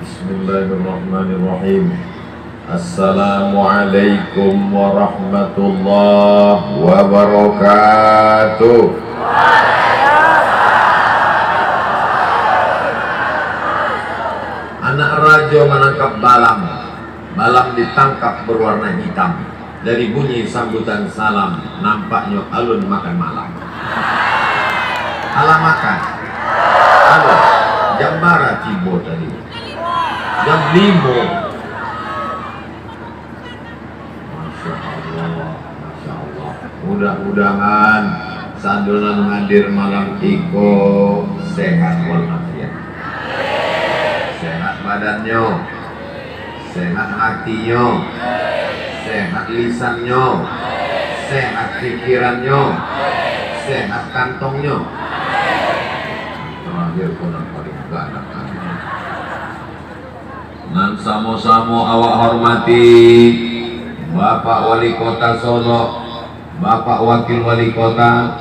Bismillahirrahmanirrahim. Assalamualaikum warahmatullahi wabarakatuh. Anak raja menangkap balang. Balang ditangkap berwarna hitam. Dari bunyi sambutan salam, nampaknya alun makan malam. Alam makan. Alun. Jambara cibo tadi. Jam 5. Masya Allah, Masya Allah. Mudah-mudahan sandonan hadir malam iko sehat walafiat. Sehat badannya, sehat hatinya, sehat lisannya, sehat pikirannya, sehat kantongnya. Terakhir pun paling galak. Dan samo-samo awak hormati Bapak Wali Kota Solo, Bapak Wakil Wali Kota,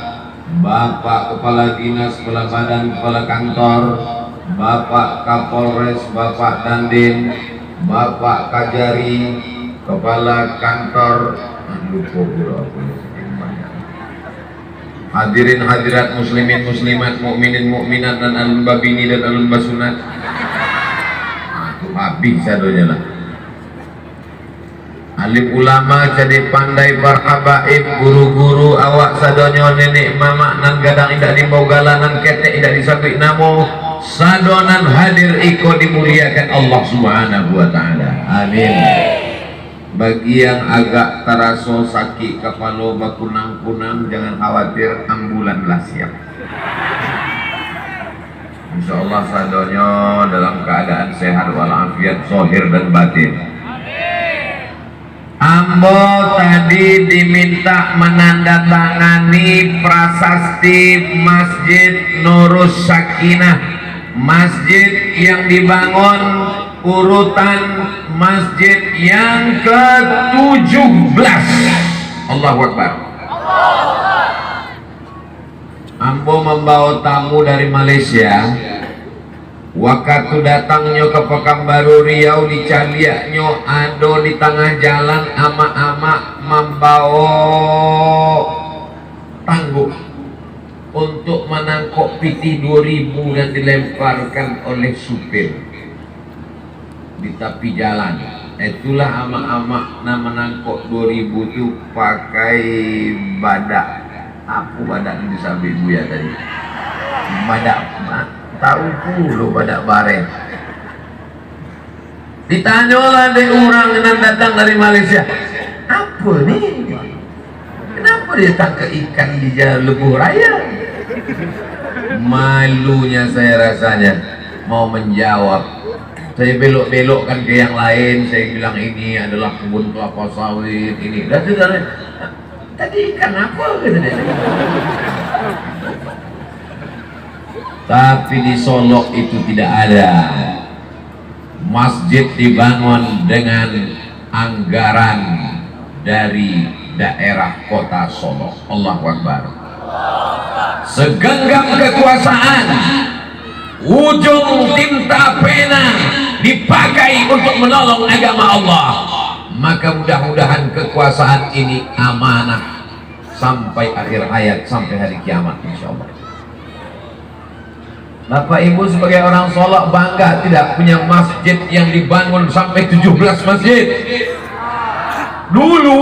Bapak Kepala Dinas, Kepala Badan, Kepala Kantor, Bapak Kapolres, Bapak Dandim, Bapak Kajari, Kepala Kantor, hadirin hadirat muslimin muslimat, mukminin mukminat dan alun babini dan alun basunat. Habis sadonya lah. Alim ulama jadi pandai berhabaib, guru-guru awak sadonya nenek mama nan gadang indak dimbau galanan ketek indak disabik namo sadonan hadir iko dimuliakan Allah Subhanahu wa taala. Amin. Bagi yang agak terasa sakit kepala bakunang-kunang, jangan khawatir, ambulan lah siap. Insyaallah sadonya dalam keadaan sehat walafiat zahir dan batin. Ambo tadi diminta menandatangani prasasti Masjid Nurus Sakinah, masjid yang dibangun urutan masjid yang ke-17. Allahu Akbar. Ambo membawa tamu dari Malaysia. Waktu datangnya ke Pekanbaru Riau di Caliaknya ada di tengah jalan ama-ama membawa tangguh untuk menangkap PT 2000 dan dilemparkan oleh supir di tepi jalan. Itulah ama-ama na menangkap 2000 itu pakai badak. Apa badak di samping buya tadi? Badak tahu puluh badak bareng. Ditanyalah deh orang yang datang dari Malaysia, apa nih? Kenapa dia tangkap ikan di jalan Lebuh Raya? Malunya saya rasanya mau menjawab. Saya belok-belokkan ke yang lain. Saya bilang ini adalah kebun kelapa sawit ini. Dan tadi ikan apa? Tapi di Solo itu tidak ada. Masjid dibangun dengan anggaran dari daerah kota Solo. Allahu Akbar. Segenggam kekuasaan, ujung tinta pena dipakai untuk menolong agama Allah. Maka mudah-mudahan kekuasaan ini amanah sampai akhir hayat, sampai hari kiamat insyaallah. Bapak Ibu sebagai orang Solo bangga tidak punya masjid yang dibangun sampai 17 masjid. Dulu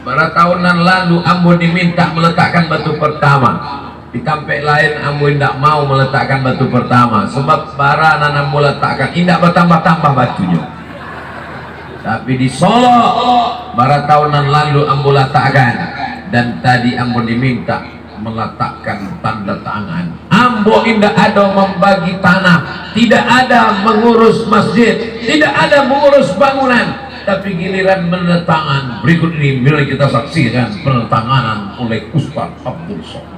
pada tahunan lalu Ambo diminta meletakkan batu pertama. Di kampung lain Ambo tidak mau meletakkan batu pertama sebab barana Ambo letakkan tidak bertambah-tambah batunya. Tapi di Solo pada tahunan lalu Ambo letakkan, dan tadi Ambo diminta meletakkan tanda tangan. Ambo indah ada membagi tanah, tidak ada mengurus masjid, tidak ada mengurus bangunan, tapi giliran menetangan. Berikut ini bila kita saksikan penetanganan oleh Ustaz Abdul Somad.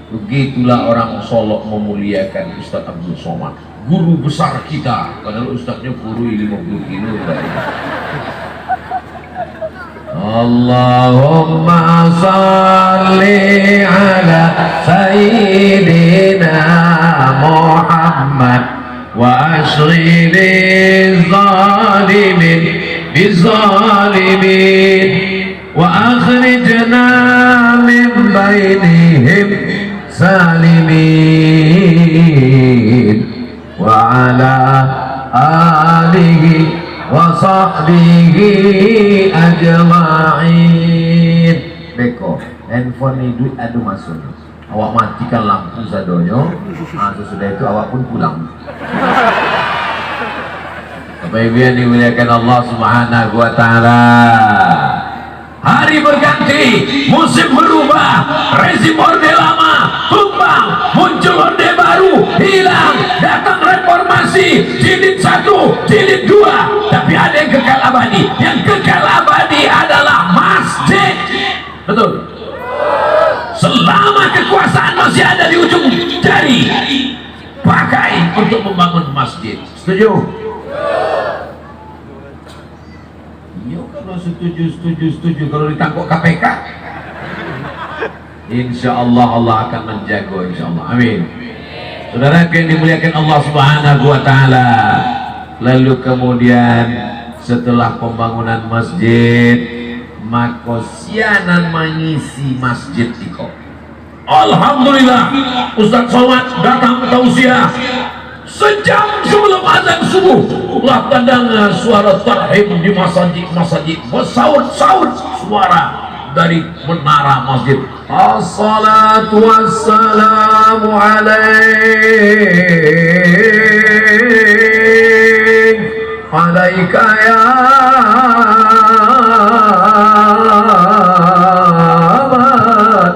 Begitulah orang Solo memuliakan Ustaz Abdul Somad, guru besar kita, padahal Ustaznya purui 50 kilo. Allahumma salli ala Sayyidina Muhammad wa ashghili zalimin bizalimin wa akhrijna min bainihim salimin wa ala alihi wa sahbihi ajma'in. Beko handphone ini duit adu masuk, awak matikan lampu sadonyo, sesudah itu awak pun pulang. Bapak Ibu yang dimuliakan Allah Subhanahu wa taala, hari berganti, musim berubah, rezim orde lama tumbang, muncul orde baru, hilang, datang reformasi, jilid 1, jilid 2, tapi ada yang kekal abadi. Yang kekal abadi adalah masjid. Betul? Selama kekuasaan masih ada di ujung jari, pakai untuk membangun masjid. Setuju? Iya, kalau setuju. Kalau ditangkap KPK, insya Allah Allah akan menjaga, insya Allah. Amin. Saudara yang dimuliakan Allah Subhanahu wa taala. Lalu kemudian setelah pembangunan masjid, maka sianan mengisi masjid itu. Alhamdulillah, Ustaz Somad datang tausiah sejam sebelum azan subuh. Lah terdengar suara tarhim di masjid, bersaut-saut suara dari menara masjid. Assalatu wassalamu alaika ya man.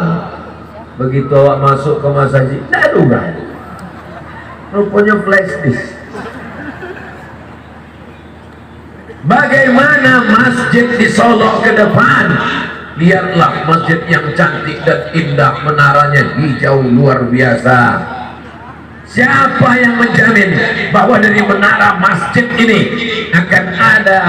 Begitu awak masuk ke masjid, tidak duga rupanya flash disk. Bagaimana masjid di Solo ke depan? Lihatlah masjid yang cantik dan indah, menaranya hijau luar biasa. Siapa yang menjamin bahwa dari menara masjid ini akan ada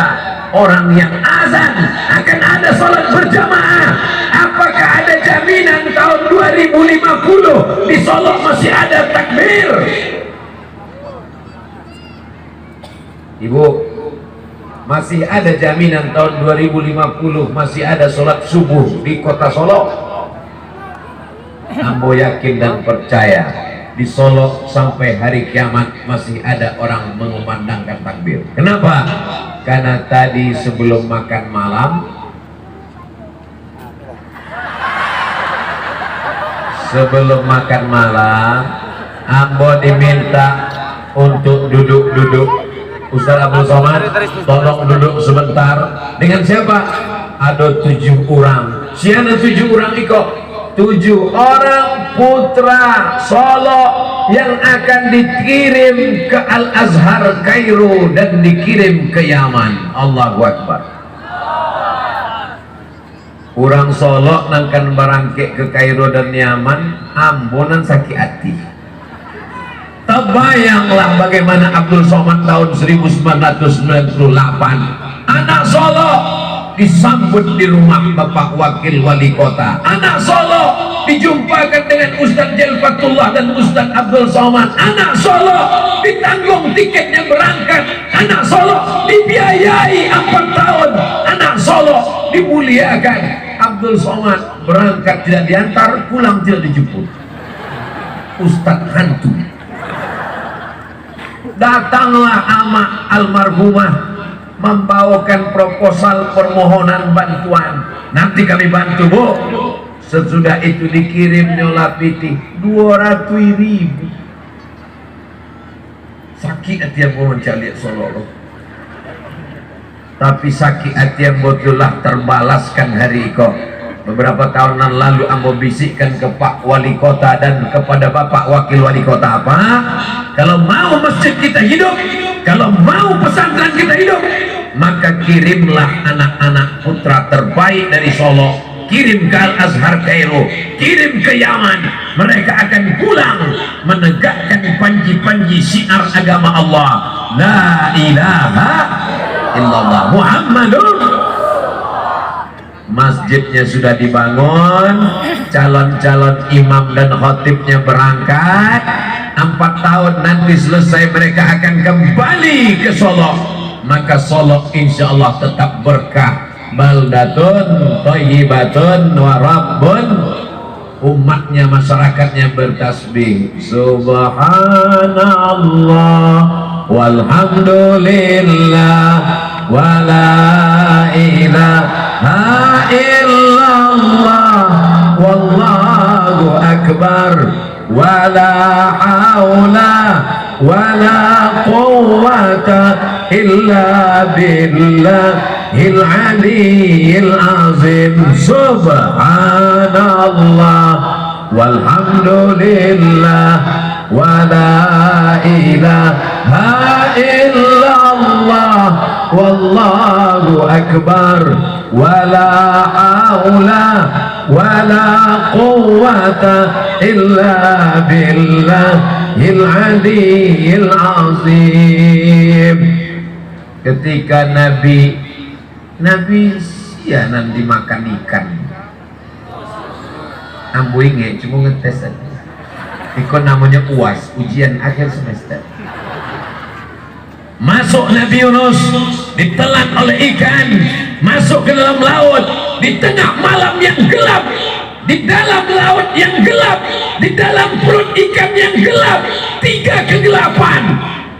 orang yang azan, akan ada sholat berjamaah? Apakah ada jaminan tahun 2050 di Solo masih ada takbir? Ibu, masih ada jaminan tahun 2050 masih ada sholat subuh di kota Solo? Ambo yakin dan percaya di Solo sampai hari kiamat masih ada orang mengumandangkan takbir. Kenapa? Karena tadi sebelum makan malam, Ambo diminta untuk duduk-duduk. Ustaz Abdul Somad, tolong duduk sebentar. Dengan siapa? Ada 7 orang. Siapa 7 orang iko? 7 orang putra Solo yang akan dikirim ke Al-Azhar Kairo dan dikirim ke Yaman. Allahu Akbar. Orang Solo nangkan barangke ke Kairo dan Yaman, ambonan sakit hati. Terbayanglah bagaimana Abdul Somad tahun 1998 anak Solo disambut di rumah Bapak Wakil Wali Kota. Anak Solo dijumpakan dengan Ustaz Jelfatullah dan Ustaz Abdul Somad. Anak Solo ditanggung tiketnya berangkat. Anak Solo dibiayai 4 tahun. Anak Solo dimuliakan. Abdul Somad berangkat tidak diantar, pulang tidak dijemput. Ustaz hantu. Datanglah ama almarhumah membawakan proposal permohonan bantuan. Nanti kami bantu, Bu. Sesudah itu dikirim nyola piti 200.000. Sakit hati yang mau mencari Solo. Tapi sakit hati yang betullah terbalaskan hari itu. Beberapa tahunan lalu ambo bisikkan ke Pak Wali Kota dan kepada Bapak Wakil Wali Kota, apa? Kalau mau masjid kita hidup, kalau mau pesantren kita hidup, maka kirimlah anak-anak putra terbaik dari Solo, kirim ke Al-Azhar Kairo, kirim ke Yaman. Mereka akan pulang menegakkan panji-panji syiar agama Allah, la ilaha illallah Muhammadun. Masjidnya sudah dibangun, calon-calon imam dan khotibnya berangkat. 4 tahun nanti selesai mereka akan kembali ke Solo. Maka Solo insya Allah tetap berkah, baldatun thayyibatun wa rabbun. Umatnya, masyarakatnya bertasbih subhanallah walhamdulillah wa la ilaha illallah wallahu akbar wa la haula wa la quwwata illa billahil aliyyil azim. Subhanallah walhamdulillah wa la ilaha illallah wallahu akbar wa la haula wa la quwwata illa billahil aliyyil azim. Ketika Nabi sianan dimakan ikan, ambu inge cuma ngetes aja. Ikon namanya UAS, ujian akhir semester. Masuk Nabi Yunus, ditelan oleh ikan, masuk ke dalam laut, di tengah malam yang gelap, di dalam laut yang gelap, di dalam perut ikan yang gelap, 3 kegelapan.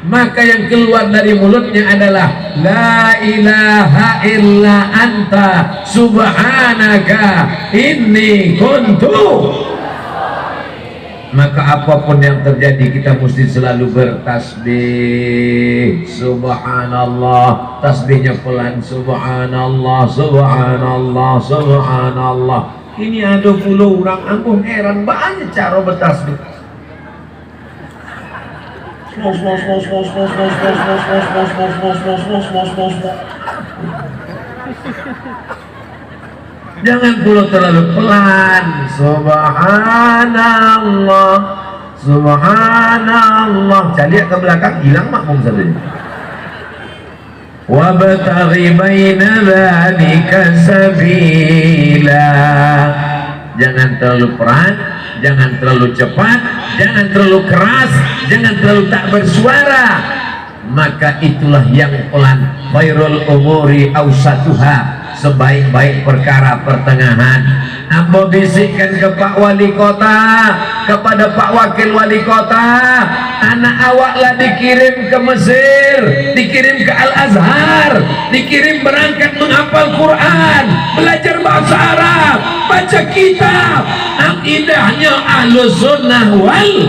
Maka yang keluar dari mulutnya adalah la ilaha illa anta subhanaka inni kuntu. Maka apapun yang terjadi kita mesti selalu bertasbih subhanallah. Tasbihnya pelan, subhanallah subhanallah subhanallah. Ini ada puluh orang, ampun heran banyak cara bertasbih. Jangan pula terlalu pelan. Subhanallah subhanallah. Cari ke belakang, hilang makmum saja. Wabtaghi baina dzalika sabila. Jangan terlalu pelan, jangan terlalu cepat, jangan terlalu keras, jangan terlalu tak bersuara. Maka itulah yang pelan. Khairul umuri awsatuha, sebaik-baik perkara pertengahan. Ambo bisikkan ke Pak Wali Kota, kepada Pak Wakil Wali Kota, anak awaklah dikirim ke Mesir, dikirim ke Al-Azhar, dikirim berangkat menghafal Quran, belajar bahasa Arab, baca kitab. Akidahnya Ahlus Sunnah wal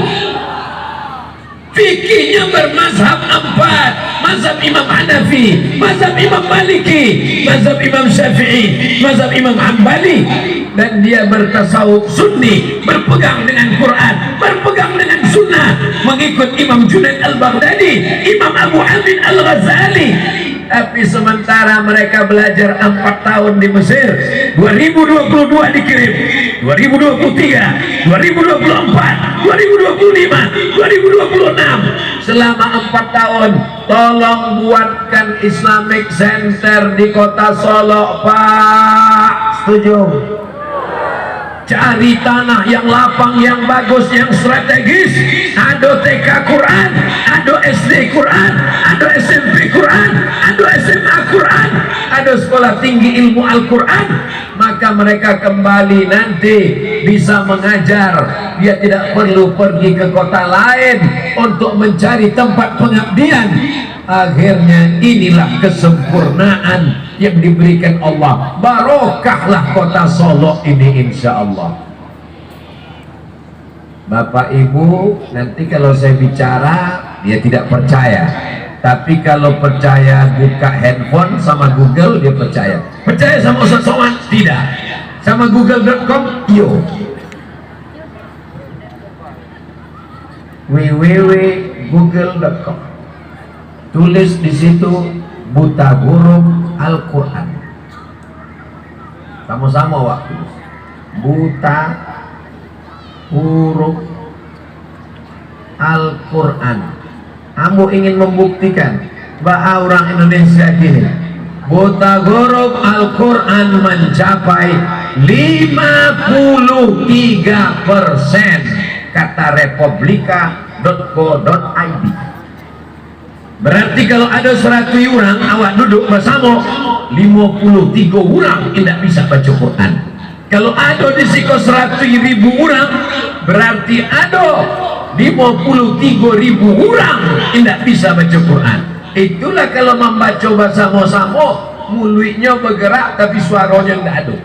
fikihnya bermazhab 4, mazhab Imam Hanafi, mazhab Imam Maliki, mazhab Imam Syafi'i, mazhab Imam Hambali. Dan dia bertasawuf sunni, berpegang dengan Quran, berpegang dengan sunnah, mengikut Imam Junaid al-Baghdadi, Imam Abu Hamid al-Ghazali. Tapi sementara mereka belajar 4 tahun di Mesir, 2022 dikirim, 2023, 2024, 2025, 2026. Selama 4 tahun, tolong buatkan Islamic Center di kota Solo, Pak. Setuju? Cari tanah yang lapang, yang bagus, yang strategis. Ada TK Quran, ada SD Quran, ada SMP Quran, ada SMA Quran, ada sekolah tinggi ilmu Al-Quran. Maka mereka kembali nanti bisa mengajar. Dia tidak perlu pergi ke kota lain untuk mencari tempat pengabdian. Akhirnya inilah kesempurnaan yang diberikan Allah. Barokahlah kota Solo ini insya Allah. Bapak Ibu, nanti kalau saya bicara dia tidak percaya, tapi kalau percaya buka handphone sama Google dia percaya. Percaya sama Ustaz Somad? Tidak. Sama google.com? Yo. www.google.com. Tulis di situ buta huruf Al-Quran. Sama-sama waktu. buta huruf Al-Quran. Kamu ingin membuktikan bahwa orang Indonesia gini, buta huruf Al-Quran mencapai 53%, kata republika.co.id. Berarti kalau ada 100 orang awak duduk bersama, 53 orang tidak bisa baca Quran. Kalau ada di siko 100.000 orang, berarti ada 53.000 orang tidak bisa baca Quran. Itulah kalau membaca bersama-sama, mulutnya bergerak tapi suaranya tidak ada.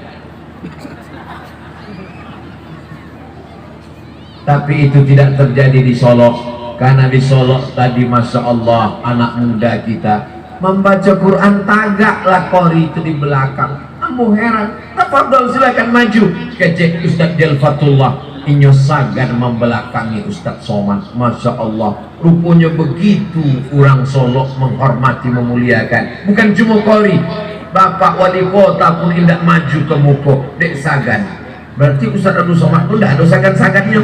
Tapi itu tidak terjadi di Solo, karena di Solo tadi Masya Allah anak muda kita membaca Quran tagaklah kori itu di belakang. Kamu heran, tafadhol silakan maju. Kecek Ustaz Jalfatullah inyo sagan membelakangi Ustaz Somad. Masya Allah, rupanya begitu orang Solo menghormati, memuliakan. Bukan cuma kori, Bapak Wali Kota pun tidak maju ke muka dek sagan. Berarti Ustaz Abdul Somad pun tidak ada sagan-sagannya.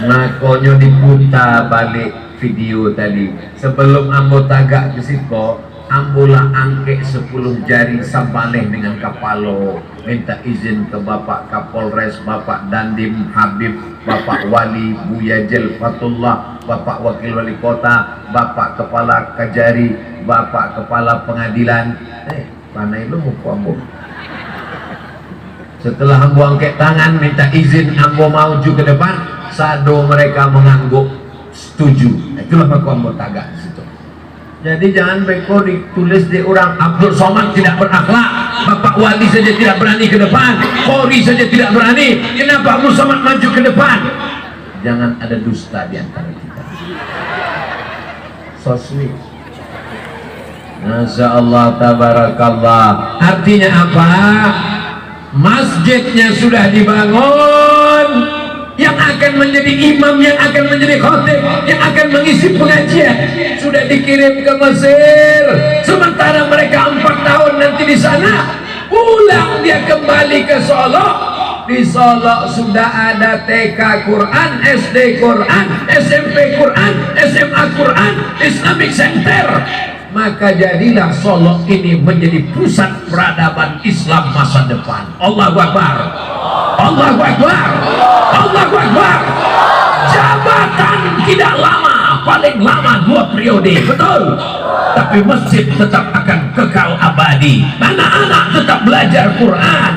Makanya diputar balik video tadi. Sebelum ambo tagak ke situ, ambola angke 10 jari sambaleh dengan kapalo, minta izin ke Bapak Kapolres, Bapak Dandim Habib, Bapak Wali Buya Jalfatullah, Bapak Wakil Wali Kota, Bapak Kepala Kajari, Bapak Kepala Pengadilan. Panai lu muka ambo. Setelah ambo angkat tangan minta izin ambo maju ke depan, sado mereka mengangguk setuju. Itulah aku ambo tagak di situ. Jadi jangan beko ditulis di orang Abdul Somad tidak berakhlak, Bapak Wali saja tidak berani ke depan, Kori saja tidak berani, kenapa Abdul Somad maju ke depan? Jangan ada dusta di antara kita. So sweet. Masya Allah, tabarakallah. Artinya apa? Masjidnya sudah dibangun, yang akan menjadi imam, yang akan menjadi khotib, yang akan mengisi pengajian sudah dikirim ke Mesir. Sementara mereka 4 tahun nanti di sana, pulang dia kembali ke Solo. Di Solo sudah ada TK Quran, SD Quran, SMP Quran, SMA Quran, Islamic Center. Maka jadilah Solo ini menjadi pusat peradaban Islam masa depan. Allahu Akbar, Allahu Akbar, Allahu Akbar. Jabatan tidak lama, paling lama 2 periode, betul. Tapi masjid tetap akan kekal abadi. Anak-anak tetap belajar Quran.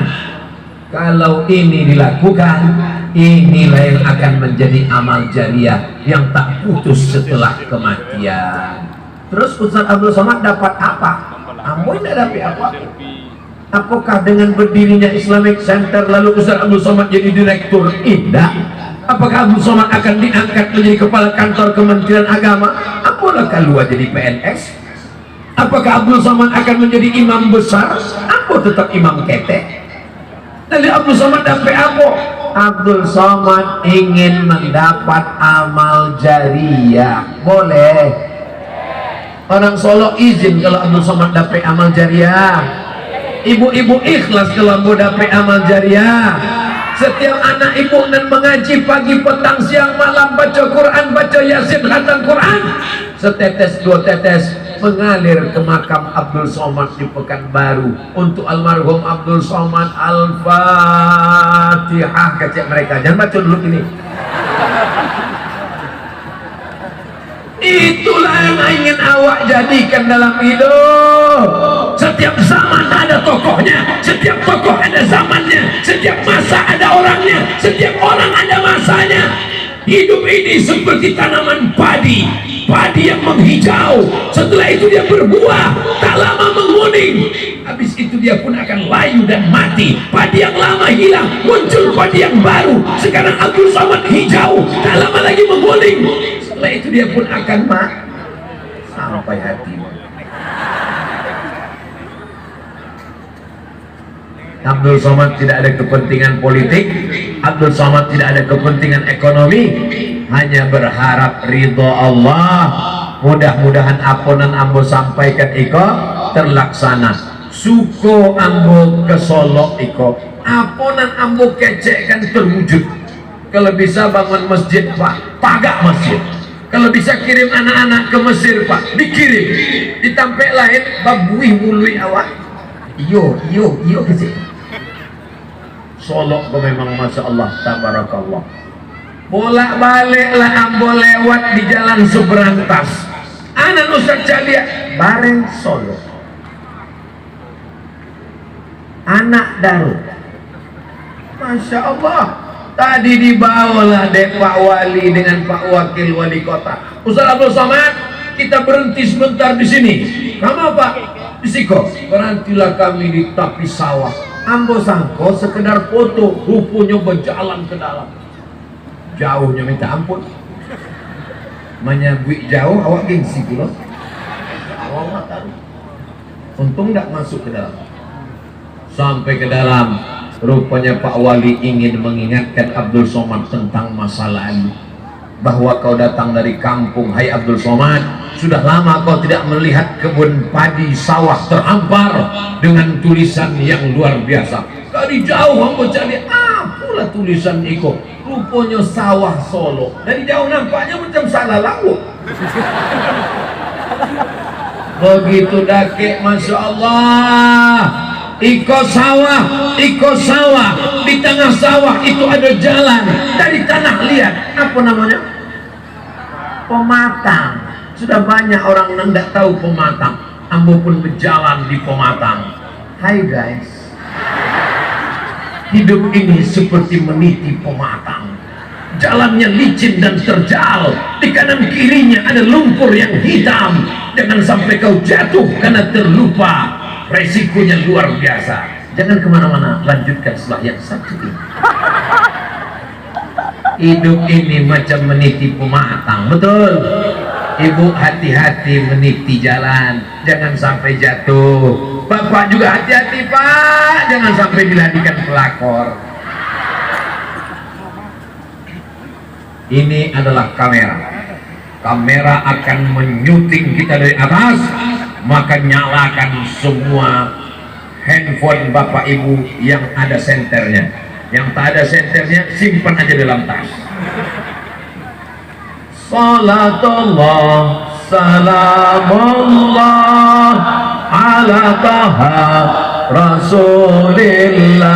Kalau ini dilakukan, inilah yang akan menjadi amal jariah yang tak putus setelah kematian. Terus Ustaz Abdul Somad dapat apa? Ambo tidak dapat apa. Apakah dengan berdirinya Islamic Center lalu Ustaz Abdul Somad jadi direktur? Tidak. Apakah Abdul Somad akan diangkat menjadi kepala kantor Kementerian Agama? Apalah keluar jadi PNS? Apakah Abdul Somad akan menjadi imam besar? Apa tetap imam ketek? Lalu Abdul Somad dapat apa? Abdul Somad ingin mendapat amal jariah. Boleh. Orang Solo izin kalau Abdul Somad dapat amal jariah. Ibu-ibu ikhlas kalau mau dapat amal jariah. Setiap anak ibu dan mengaji pagi, petang, siang, malam, baca Quran, baca Yasin, khatam Quran. Setetes 2 tetes mengalir ke makam Abdul Somad di Pekanbaru untuk almarhum Abdul Somad. Al-Fatihah, kecek mereka. Jangan baca dulu ini. Itulah yang ingin awak jadikan dalam hidup. Setiap zaman ada tokohnya, setiap tokoh ada zamannya, setiap masa ada orangnya, setiap orang ada masanya. Hidup ini seperti tanaman padi, padi yang menghijau, setelah itu dia berbuah, tak lama menguning, habis itu dia pun akan layu dan mati. Padi yang lama hilang, muncul padi yang baru. Sekarang Abdul Somad hijau, tak lama lagi menguning, setelah itu dia pun akan mati sampai hati. Abdul Somad tidak ada kepentingan politik, Abdul Somad tidak ada kepentingan ekonomi, hanya berharap ridho Allah. Mudah-mudahan apa yang ambo sampaikan iko terlaksana. suko ambo ke Solo iko aponan ambo kecek kan terwujud. Kalau bisa bangun masjid Pak, pagak masjid. Kalau bisa kirim anak-anak ke Mesir Pak, dikirim. Ditampek lain babuih mului awak. Iyo kecil. Solo kok memang Masya Allah, tabarakallah. Bolak-balik lah ambo lewat di jalan Subrantas. Anak Ustaz Calia bareng Solo. Anak Daru. Masya Allah. Tadi dibawalah dek Pak Wali dengan Pak Wakil Wali Kota. Ustaz Abdul Somad, kita berhenti sebentar di sini. Kamu Pak? Di Siko. Berhentilah kami di tepi sawah. Ambo sangko sekedar foto, rupanya berjalan ke dalam. Jauhnya minta ampun. Menyabui jauh, awak gengsi pula. Awak tahu. Untung tidak masuk ke dalam. Sampai ke dalam, rupanya Pak Wali ingin mengingatkan Abdul Somad tentang masa lalu. Bahwa kau datang dari kampung, hai Abdul Somad, sudah lama kau tidak melihat kebun padi sawah terhampar dengan tulisan yang luar biasa. Dari jauh aku cari, apalah tulisan itu? Rupanya sawah Solo. Dari jauh nampaknya macam salah lagu. Begitu dakek, Masya Allah. Iko sawah di tengah sawah itu ada jalan dari tanah liat. Apa namanya? Pematang. Sudah banyak orang yang tidak tahu Pematang. Ambo pun berjalan di Pematang. Hai guys, hidup ini seperti meniti pematang. Jalannya licin dan terjal. Di kanan kirinya ada lumpur yang hitam. Jangan sampai kau jatuh karena terlupa. Resikonya luar biasa. Jangan kemana-mana, lanjutkan setelah yang satu ini. Hidup ini macam meniti pematang. Betul. Ibu hati-hati meniti jalan, jangan sampai jatuh. Bapak juga hati-hati Pak, jangan sampai diladikan pelakor. Ini adalah kamera. Kamera akan menyuting kita dari atas, maka nyalakan semua handphone Bapak Ibu yang ada senternya. Yang tak ada senternya simpan aja dalam tas. Salatullah salamullah ala taha rasulillah.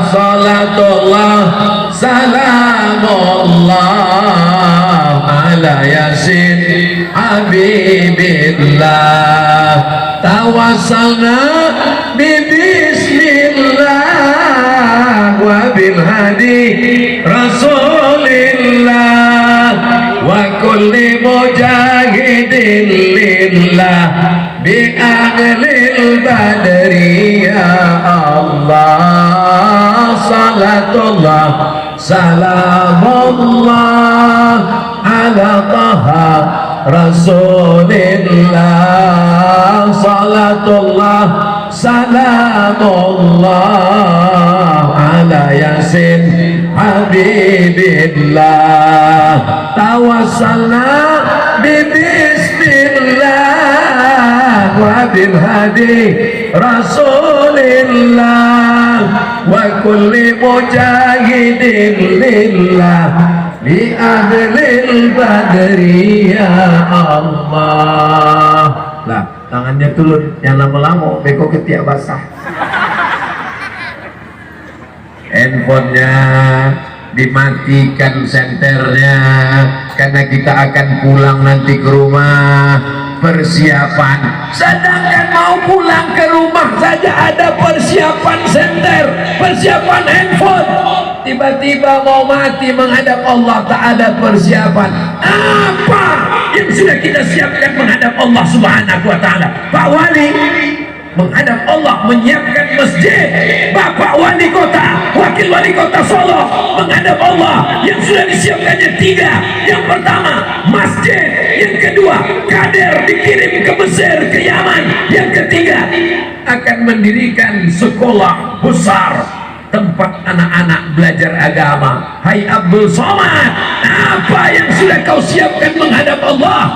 Salatullah salamullah ala yasin habibillah. Tawassalna bismillah wa bil hadi rasulillah wa kulli mujahidin lillah bi ahlil badri ya Allah. Salatullah salamullah ala taha rasulillah. Salatullah salamullah ala yasin habibillah. Tawassalna bismillah wa bil hadi rasulillah wa kulli mujahidin lillah bi ahlil badri ya Allah. Lah, tangannya turun, yang lama-lama beko ketiak basah. Handphonenya dimatikan senternya karena kita akan pulang nanti ke rumah. Persiapan, sedangkan mau pulang ke rumah saja ada persiapan senter, persiapan handphone. Tiba-tiba mau mati menghadap Allah, tak ada persiapan. Apa yang sudah kita siapkan menghadap Allah Subhanahu wa Ta'ala? Pak Wali menghadap Allah menyiapkan masjid. Bapak Wali Kota, Wakil Wali Kota Solo menghadap Allah yang sudah disiapkannya 3. Yang pertama masjid, yang kedua kader dikirim ke Mesir, ke Yaman, yang ketiga akan mendirikan sekolah besar tempat anak-anak belajar agama. Hai Abdul Somad, apa yang sudah kau siapkan menghadap Allah?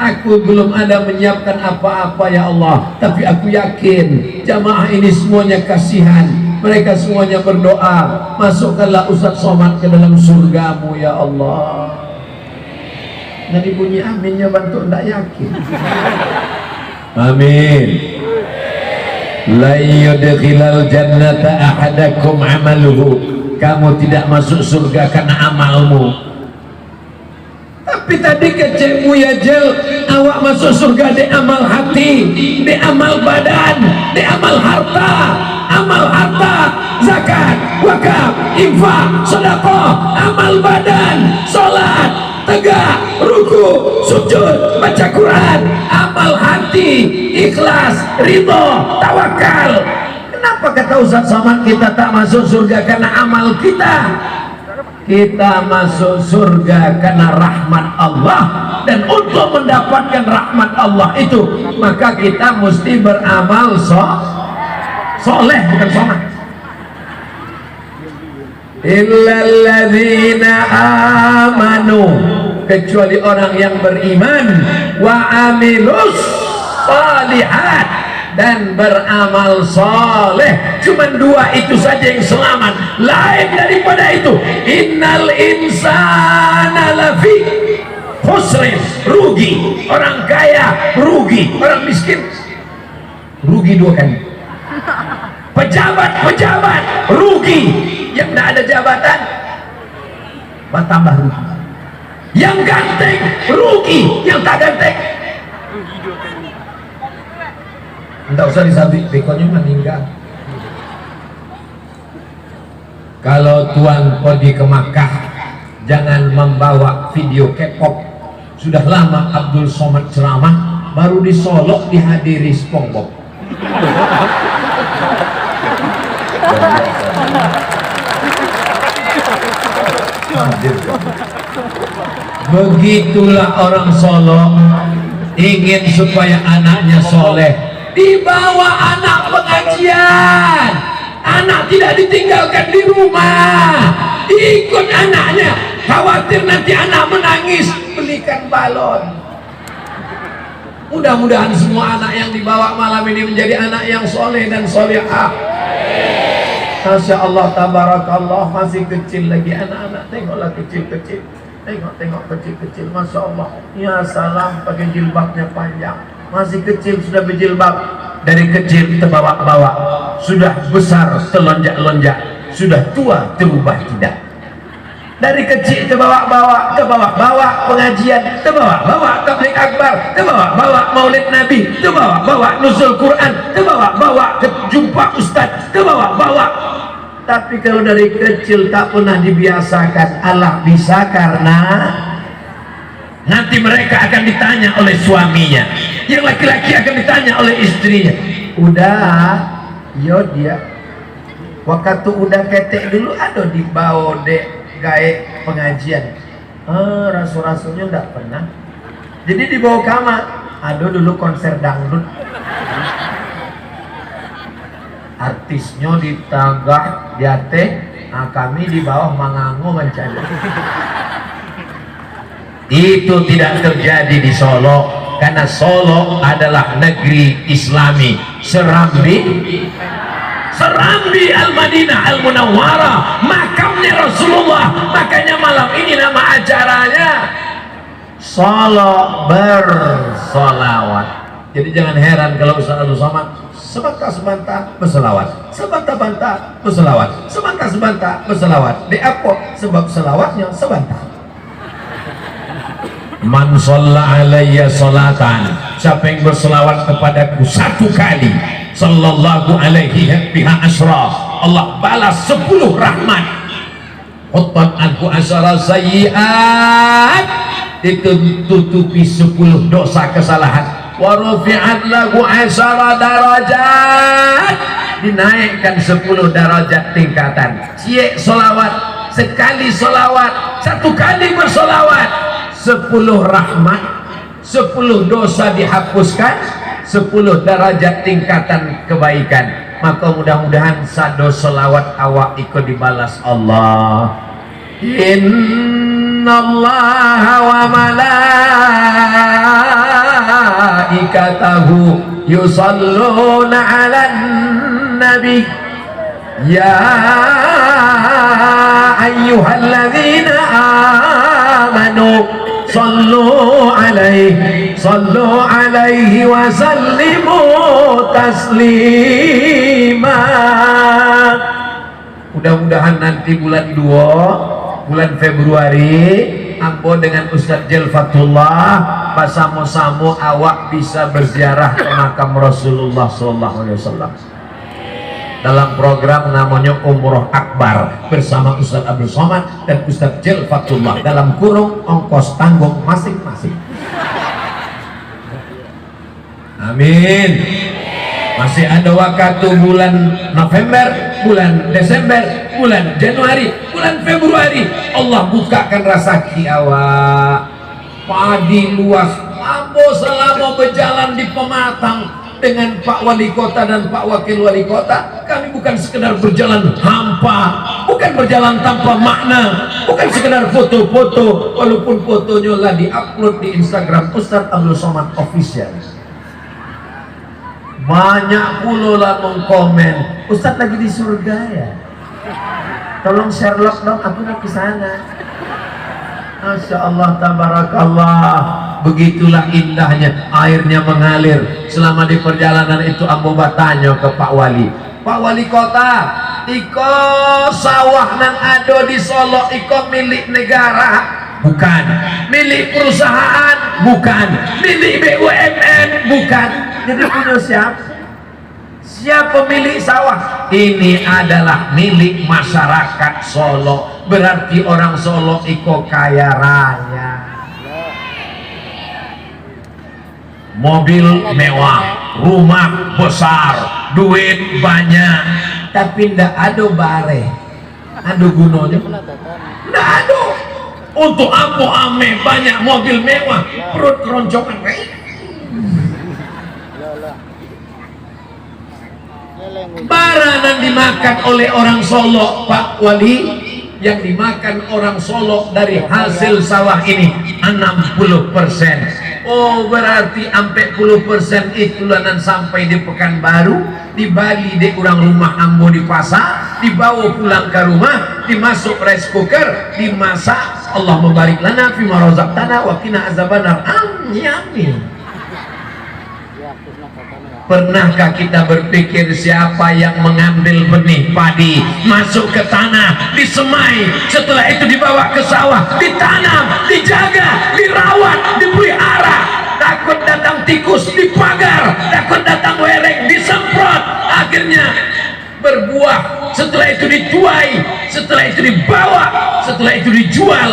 Aku belum ada menyiapkan apa-apa ya Allah, tapi aku yakin jamaah ini semuanya kasihan. Mereka semuanya berdoa, masukkanlah Ustaz Somad ke dalam surgamu ya Allah. Jadi bunyi aminnya bantu tidak yakin. Amin. La yudkhilal jannata ahadakum amaluhu. Kamu tidak masuk surga karena amalmu. Tapi tadi kecemu ya Jel, awak masuk surga di amal hati, di amal badan, di amal harta. Amal harta, zakat, wakaf, infak, sedekah, amal badan, sholat, tegak, ruku, sujud, baca Quran, amal hati, ikhlas, ridho, tawakal. Kenapa kata Ustaz Somad kita tak masuk surga karena amal kita? Kita masuk surga karena rahmat Allah, dan untuk mendapatkan rahmat Allah itu maka kita mesti beramal soleh, bukan somad. Illalladzina amanu, kecuali orang yang beriman, wa amilus shalihat, dan beramal soleh. Cuman dua itu saja yang selamat, lain daripada itu. Innal insana lafi khusrin, rugi. Orang kaya rugi, orang miskin rugi dua kali. Pejabat rugi, yang tidak ada jabatan tambah rugi. Yang ganteng rugi, yang tak ganteng tidak usah disabit, bekonya meninggal. Kalau tuan pergi ke Makkah, jangan membawa video K-pop. Sudah lama Abdul Somad ceramah, baru disolok dihadiri SpongeBob. Begitulah orang Solo ingin supaya anaknya soleh, dibawa anak pengajian, anak tidak ditinggalkan di rumah, ikut anaknya, khawatir nanti anak menangis, belikan balon. Mudah-mudahan semua anak yang dibawa malam ini menjadi anak yang soleh dan solehah. Masya Allah, tabarakallah, masih kecil lagi anak-anak, tengoklah kecil-kecil, tengok kecil-kecil, Masya Allah. Ya salam, pakai jilbabnya panjang, masih kecil sudah berjilbab. Dari kecil terbawa-bawa, sudah besar terlonjak-lonjak, sudah tua terubah tidak. Dari kecil terbawa-bawa pengajian, terbawa-bawa tabligh akbar, terbawa-bawa maulid nabi, terbawa-bawa nuzul Quran, terbawa-bawa jumpa ustaz, terbawa-bawa. Tapi kalau dari kecil tak pernah dibiasakan, Allah bisa karena nanti mereka akan ditanya oleh suaminya, yang laki-laki akan ditanya oleh istrinya. Udah, yo dia waktu udah ketek dulu ada dibawa dek gaek pengajian. Rasul-rasulnya enggak pernah. Jadi dibawa kamar, ada dulu konser dangdut, artisnya di Tanggah Diate, nah kami di bawah Mangango mencari. Itu tidak terjadi di Solo, karena Solo adalah negeri Islami. Serambi Al-Madinah Al-Munawwarah, makamnya Rasulullah. Makanya malam ini nama acaranya Solo bersolawat. Jadi jangan heran kalau Ustaz Abdul Somad sebantah-sebantah berselawat, sebantah-bantah berselawat, sebantah-sebantah berselawat. Di apa? Sebab selawatnya sebantah. Man shalla alayya salatan, siapa yang berselawat kepadaku satu kali, sallallahu alaihi biha asra, Allah balas 10 rahmat. Hutbat anhu asyara sayyiat, ditutupi 10 dosa kesalahan. Wa rufi'at lahu asyara darajat, dinaikkan 10 derajat tingkatan. Cie solawat, sekali solawat, satu kali bersolawat, 10 rahmat, 10 dosa dihapuskan, 10 derajat tingkatan kebaikan. Maka mudah-mudahan sado selawat awak ikut dibalas Allah. Innallaha wa malaikatahu malaikatahu yusalluna 'alan nabi ya ayyuhalladzina amanu sallu alaihi wa sallimu taslima. Mudah-mudahan nanti bulan 2 bulan Februari Ambo dengan Ustadz Jelfatullah pasamo-samo awak bisa berziarah ke makam Rasulullah SAW dalam program namanya Umroh Akbar bersama Ustadz Abdul Somad dan Ustadz Jelfatullah dalam kurung ongkos tanggung masing-masing. Amin. Masih ada waktu bulan November, bulan Desember, bulan Januari, bulan Februari. Allah bukakan rezeki awak. Padi luas. Ambo selama berjalan di Pematang dengan Pak Wali Kota dan Pak Wakil Wali Kota, kami bukan sekedar berjalan hampa, bukan berjalan tanpa makna, bukan sekedar foto-foto, walaupun fotonya lah diupload di Instagram Ustadz Abdul Somad Official. Banyak pula lah mengkomen, Ustadz lagi di surga ya, tolong Sherlock dong, aku nak ke sana. Masya Allah, tabarakallah. Begitulah indahnya, airnya mengalir. Selama di perjalanan itu Ambo bertanya ke Pak Wali, Pak Wali Kota, iko sawah nan ado di Solo iko milik negara? Bukan. Milik perusahaan? Bukan. Milik BUMN? Bukan. Jadi punya siapa? Siapa pemilik sawah? Ini adalah milik masyarakat Solo. Berarti orang Solo iko kaya raya. Mobil mewah, rumah besar, duit banyak, tapi ndak ada bare. Ada gunanya? Ndak ada. Untuk apa ame banyak mobil mewah, perut keroncongan baranan dimakan oleh orang Solo, Pak Wali, yang dimakan orang Solo dari hasil sawah ini 60%. Oh, berarti 40% itu lanan sampai di Pekanbaru, di Bali di orang rumah Ambo dipasak, dibawa pulang ke rumah, dimasuk rice cooker, dimasak. Allah membarik lana fima razaqtana wa qina azabannar. Amin. Pernahkah kita berpikir siapa yang mengambil benih padi masuk ke tanah, disemai, setelah itu dibawa ke sawah, ditanam, dijaga, dirawat, dipelihara, takut datang tikus, dipagar, takut datang wereng, disemprot, akhirnya berbuah, setelah itu dituai, setelah itu dibawa, setelah itu dijual.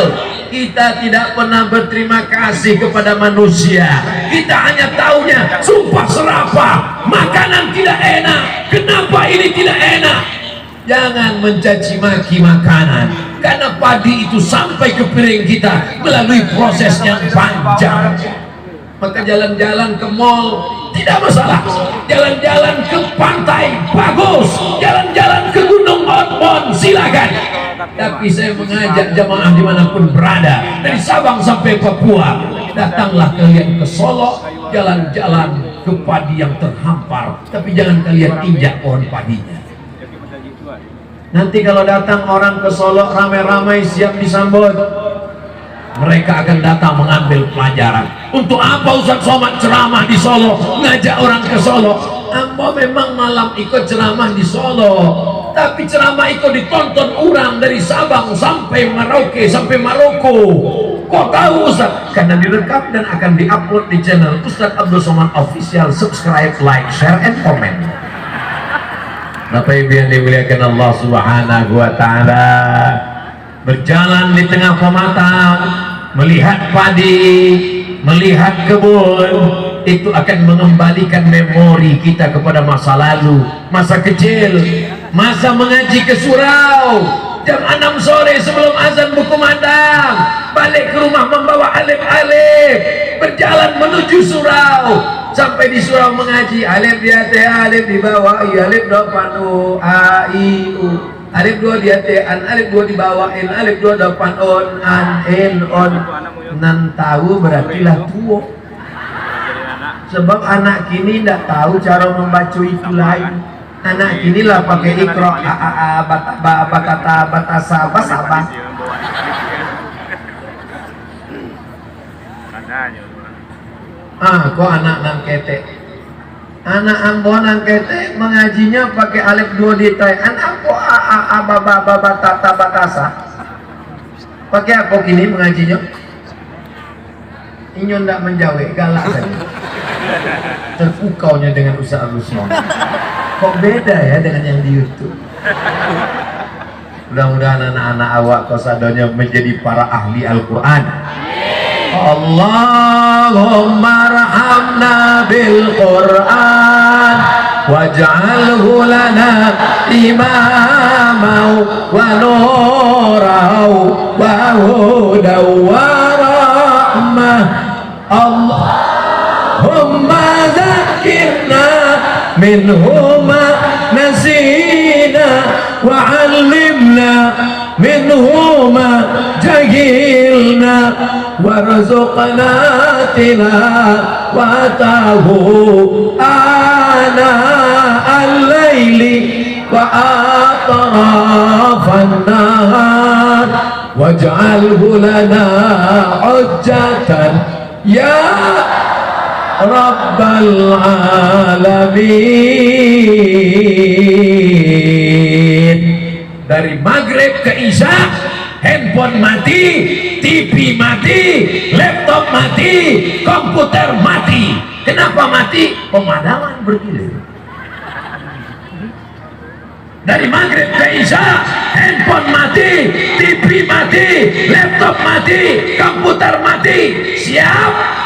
Kita tidak pernah berterima kasih kepada manusia. Kita hanya taunya sumpah serapah, makanan tidak enak, kenapa ini tidak enak. Jangan mencaci maki makanan, karena padi itu sampai ke piring kita melalui proses yang panjang. Maka jalan-jalan ke mall tidak masalah, jalan-jalan ke pantai bagus, jalan-jalan ke Gunung Otbon silakan. Tapi saya mengajak jamaah dimanapun berada, dari Sabang sampai Papua, datanglah kalian ke Solo, jalan-jalan ke padi yang terhampar, tapi jangan kalian injak pohon padinya. Nanti kalau datang orang ke Solo ramai-ramai siap disambut, mereka akan datang mengambil pelajaran. Untuk apa Ustadz Somad ceramah di Solo, ngajak orang ke Solo? Ambo memang malam ikut ceramah di Solo, tapi ceramah itu ditonton orang dari Sabang sampai Merauke sampai Maroko. Kok tahu Ustaz? Karena direkam dan akan diupload di channel Ustadz Abdul Somad Official. Subscribe, like, share, and comment. Bapak Ibu yang dimuliakan Allah Subhanahu wa Ta'ala, berjalan di tengah pematang, melihat padi, melihat kebun, itu akan mengembalikan memori kita kepada masa lalu, masa kecil, masa mengaji ke surau jam 6 sore sebelum azan berkumandang, balik ke rumah membawa alif-alif, berjalan menuju surau, sampai di surau mengaji alif di atas, alif di bawah, alif depan u, a, i, u, alif 2 di atas, alif 2 di bawah, alif 2 depan on, an, in, on, nan tahu berarti lah tuo. Sebab anak kini tidak tahu cara membaca itu lain. Anak kini lah pakai ikro batata batasa basaba. Kok anak nang ketek. Anak ambon nang ketek mengajinya pakai alif dua ditai. Anak kok batata batasa. Pakai apa kini mengajinya? Inyo ndak menjawab, galak saja. Terpukaunya dengan usaha Rusman. Kok beda ya dengan yang di YouTube? Mudah-mudahan anak-anak awak kosadonya menjadi para ahli Al-Quran. Allahumma rahamna bil Quran waj'alhu lana imamau wa nurau wa hudaw wa rahmah. Allahumma zakirna minhuma nasina wa 'allimna minhuma jahilna warzuqna tilawatahu ana al-laili wa atrafan nahar waj'alhu lana hujjatan ya rabbal alamin. Dari maghrib ke isya handphone mati, TV mati, laptop mati, komputer mati. Kenapa mati? Pemadaman bergilir. Dari maghrib ke isya handphone mati, TV mati, laptop mati, komputer mati. Siap?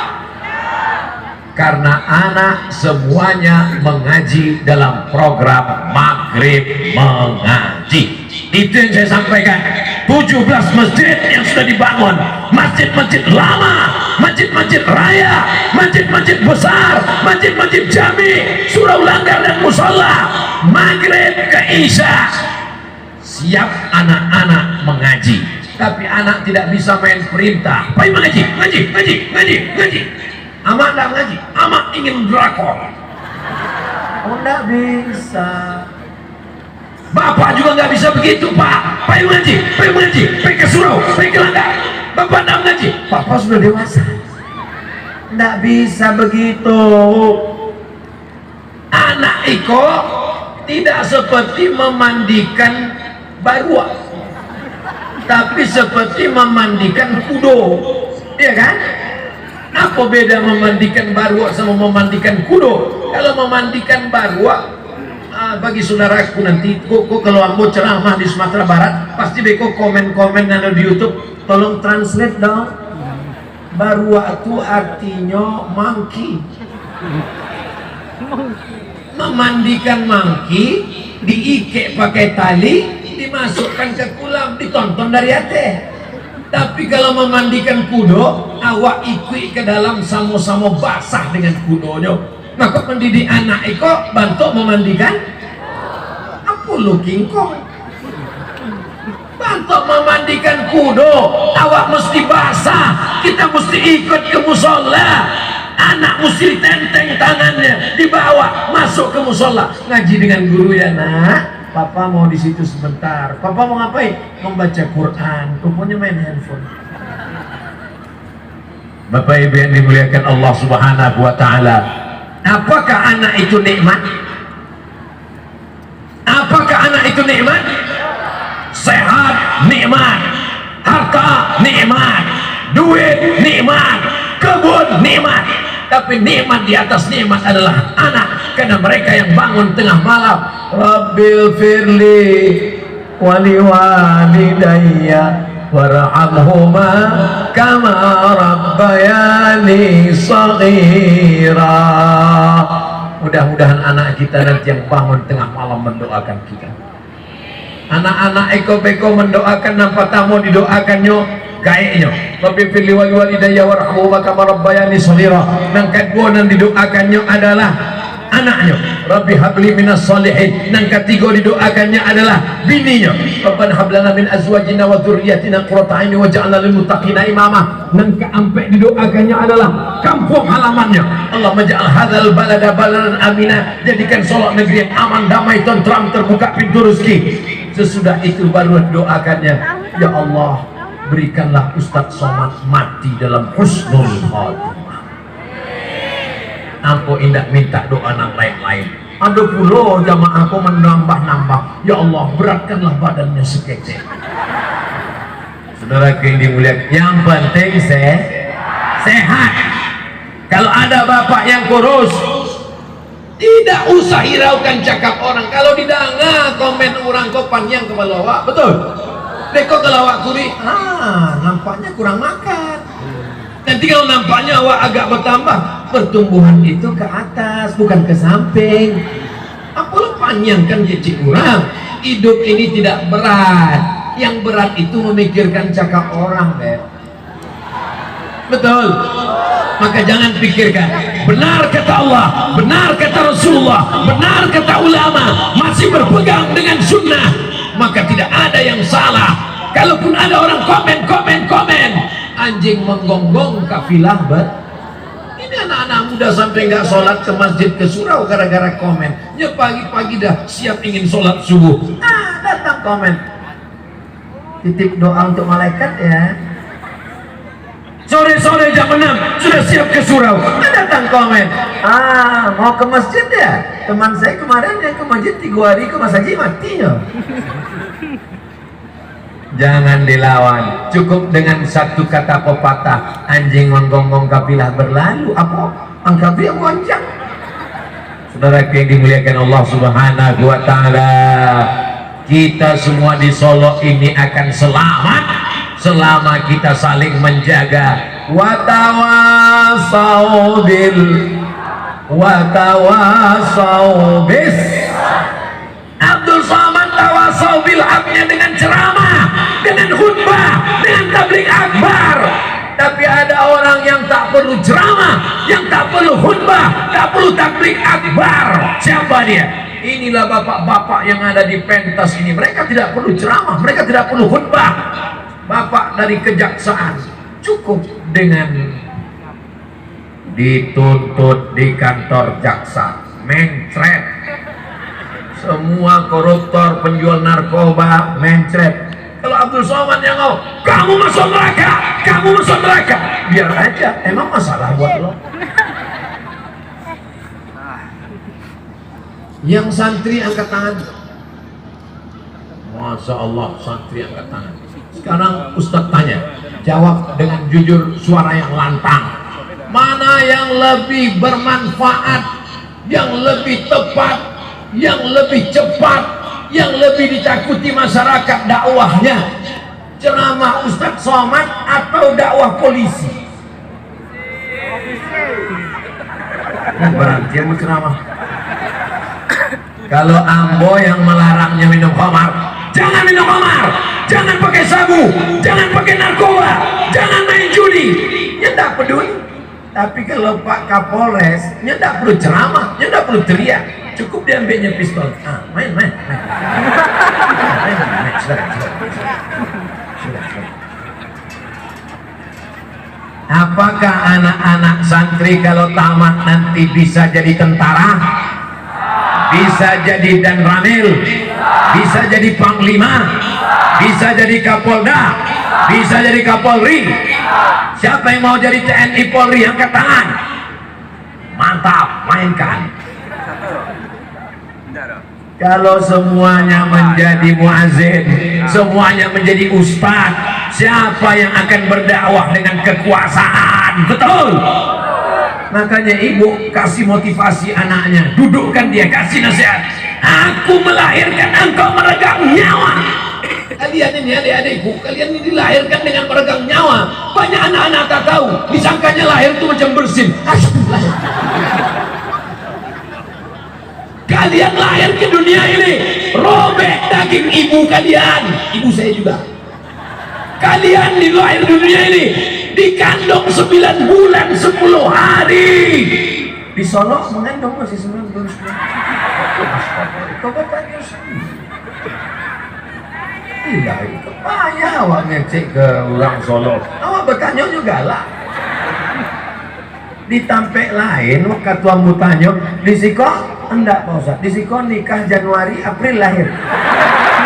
Karena anak semuanya mengaji dalam program maghrib mengaji. Itu yang saya sampaikan. 17 masjid yang sudah dibangun, masjid-masjid lama, masjid-masjid raya, masjid-masjid besar, masjid-masjid jami, surau langgar dan musola, maghrib ke isya siap anak-anak mengaji. Tapi anak tidak bisa main perintah, "Pai mengaji, ngaji, ngaji, ngaji, ngaji." Amak tidak ngaji, amak ingin drakor. Oh, tidak bisa. Bapak juga nggak bisa begitu, Pak. Pai mengaji, pai ke surau, pai ke langgar. Bapak tidak mengaji, Bapak sudah dewasa. Tidak bisa begitu. Anak Iko tidak seperti memandikan barua, tapi seperti memandikan kudo, ya kan? Apa beda memandikan barua sama memandikan kudo? Kalau memandikan barua, bagi saudaraku nanti, kok kalau aku ceramah di Sumatera Barat, pasti beko komen-komen ada di YouTube, tolong translate dong. Barua itu artinya monkey. Memandikan monkey, diikat pakai tali, dimasukkan ke kolam, ditonton dari atas. Tapi kalau memandikan kudo, awak ikut ke dalam sama-sama basah dengan kudonya. Maka pendidik anak itu bantu memandikan apa lu kingkong? Bantu memandikan kudo, awak mesti basah, kita mesti ikut ke musola. Anak mesti tenteng tangannya, dibawa masuk ke musola, ngaji dengan guru ya nak. Papa mau di situ sebentar. Papa mau ngapain? Membaca Quran. Rupanya main handphone. Bapak Ibu yang dimuliakan Allah Subhanahu wa taala. Apakah anak itu nikmat? Apakah anak itu nikmat? Sehat nikmat, harta nikmat, duit nikmat, kebun nikmat. Tapi nikmat di atas nikmat adalah anak, karena mereka yang bangun tengah malam, Rabbil firli wali walidayya warhamhuma kama rabbayani shaghira. Mudah-mudahan anak kita nanti yang bangun tengah malam mendoakan kita. Anak-anak eko-beko mendoakan, nampak tamu didoakannya gaeknya. Rabbil firli wali walidayya warhamhuma kama rabbayani shaghira. Yang kedua yang didoakannya adalah anaknya. Rabbi habli minas solihin. Yang ketiga didoakannya adalah bininya, Rabbana hablana min azwajina wa dzurriyyatina qurrata a'yun waj'alna lil muttaqina imama. Yang keempat didoakannya adalah kampung halamannya, Allah maj'al hadzal balada baladan amina, jadikan Solok negeri yang aman, damai, tentram, terbuka pintu rezeki. Sesudah itu baru doakannya, ya Allah berikanlah Ustadz Somad mati dalam husnul khotimah. Ampo indak minta doa nang lain-lain. Ada pula jamaah aku menambah-nambah, ya Allah beratkanlah badannya sekecil. Saudara yang dimuliakan, yang penting sehat. Kalau ada bapak yang kurus, tidak usah hiraukan cakap orang. Kalau didanga komen orang kau panjang ke bawah, betul? Deko kalau awak kuri, nampaknya kurang makan. Nanti kalau nampaknya awak agak bertambah, pertumbuhan itu ke atas bukan ke samping. Apa lu panjangkan jadi kurang? Hidup ini tidak berat. Yang berat itu memikirkan cakap orang, betul? Maka jangan pikirkan. Benar kata Allah, benar kata Rasulullah, benar kata ulama, masih berpegang dengan sunnah, maka tidak ada yang salah. Kalaupun ada orang komen, anjing menggonggong kafilah ini anak-anak muda sampai nggak sholat ke masjid ke surau gara-gara komen. Ya pagi-pagi dah siap ingin sholat subuh, datang komen, titip doa untuk malaikat ya. Sore-sore jam 6 sudah siap ke surau, datang komen, mau ke masjid ya? Teman saya kemarin yang ke masjid 3 hari ke Mas Haji mati ya. Jangan dilawan, cukup dengan satu kata pepatah, anjing menggonggong kafilah berlalu, apa angkapi yang goncang. Saudara yang dimuliakan Allah Subhanahu wa taala, kita semua di Solo ini akan selamat selama kita saling menjaga watawasau bis. Abdul Somad tawasau bil haknya dengan ceramah, dengan khutbah, dengan tabligh akbar. Tapi ada orang yang tak perlu ceramah, yang tak perlu khutbah, tak perlu tabligh akbar. Siapa dia? Inilah bapak-bapak yang ada di pentas ini. Mereka tidak perlu ceramah, mereka tidak perlu khutbah. Bapak dari kejaksaan cukup dengan dituntut di kantor jaksa, mencret. Semua koruptor, penjual narkoba, mencret. Kalau Abdul Somad yang ngomong, kamu masuk neraka, biar aja, emang masalah buat lo. Yang santri angkat tangan. Masya Allah, santri angkat tangan. Sekarang Ustadz tanya, jawab dengan jujur, suara yang lantang. Mana yang lebih bermanfaat, yang lebih tepat, yang lebih cepat, yang lebih ditakuti masyarakat dakwahnya, ceramah Ustadz Somad atau dakwah polisi? Berarti yang ceramah. Kalau Ambo yang melarangnya minum khamar, jangan minum khamar, jangan pakai sabu, jangan pakai narkoba, jangan main judi, ya tak peduli. Tapi kalau Pak Kapolres, ya tak perlu ceramah, ya tak perlu teriak, cukup diambilnya pistol. Main. Apakah anak-anak santri kalau tamat nanti bisa jadi tentara, bisa jadi danramil, bisa jadi panglima, bisa jadi kapolda, bisa jadi kapolri? Siapa yang mau jadi TNI Polri angkat tangan? Mantap, mainkan. Kalau semuanya menjadi muazin, semuanya menjadi ustadz, siapa yang akan berdakwah dengan kekuasaan? Betul. Makanya ibu kasih motivasi anaknya, dudukkan dia, kasih nasihat. Aku melahirkan engkau meregang nyawa. Kalian ini adik-adikku, kalian ini dilahirkan dengan meregang nyawa. Banyak anak-anak tak tahu, disangkanya lahir itu macam bersin. Kalian lahir ke dunia ini, robek daging ibu kalian, ibu saya juga. Kalian dilahir dunia ini, dikandung 9 bulan 10 hari. Di Solo mengandung masih 9 bulan 10 hari. Kau bertanya sih. Iya, itu payah awak ngecek ke orang Solo. Awak bertanya juga lah. Di Tampek lain, waktu tuamu tanya, di Siko, enggak Pak Ustaz. Di Siko nikah Januari, April lahir.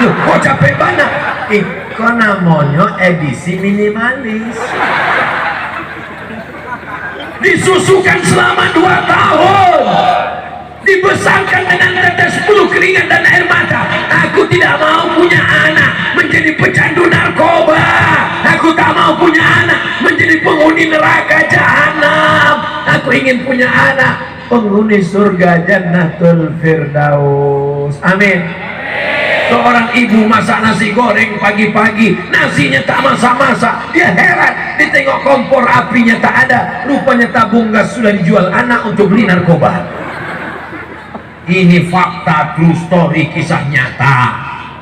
Loh, kok capek banget? Iko namanya edisi minimalis. Disusukan selama 2 tahun, dibesarkan dengan tetes bulu keringat dan air mata. Aku tidak mau punya anak menjadi pecandu narkoba. Aku tak mau punya anak menjadi penghuni neraka jahanam. Aku ingin punya anak penghuni surga Jannatul Firdaus. Amin. Seorang ibu masak nasi goreng pagi-pagi, nasinya tak masak-masak. Dia heran, ditengok kompor apinya tak ada, rupanya tabung gas sudah dijual anak untuk beli narkoba. Ini fakta, true story, kisah nyata.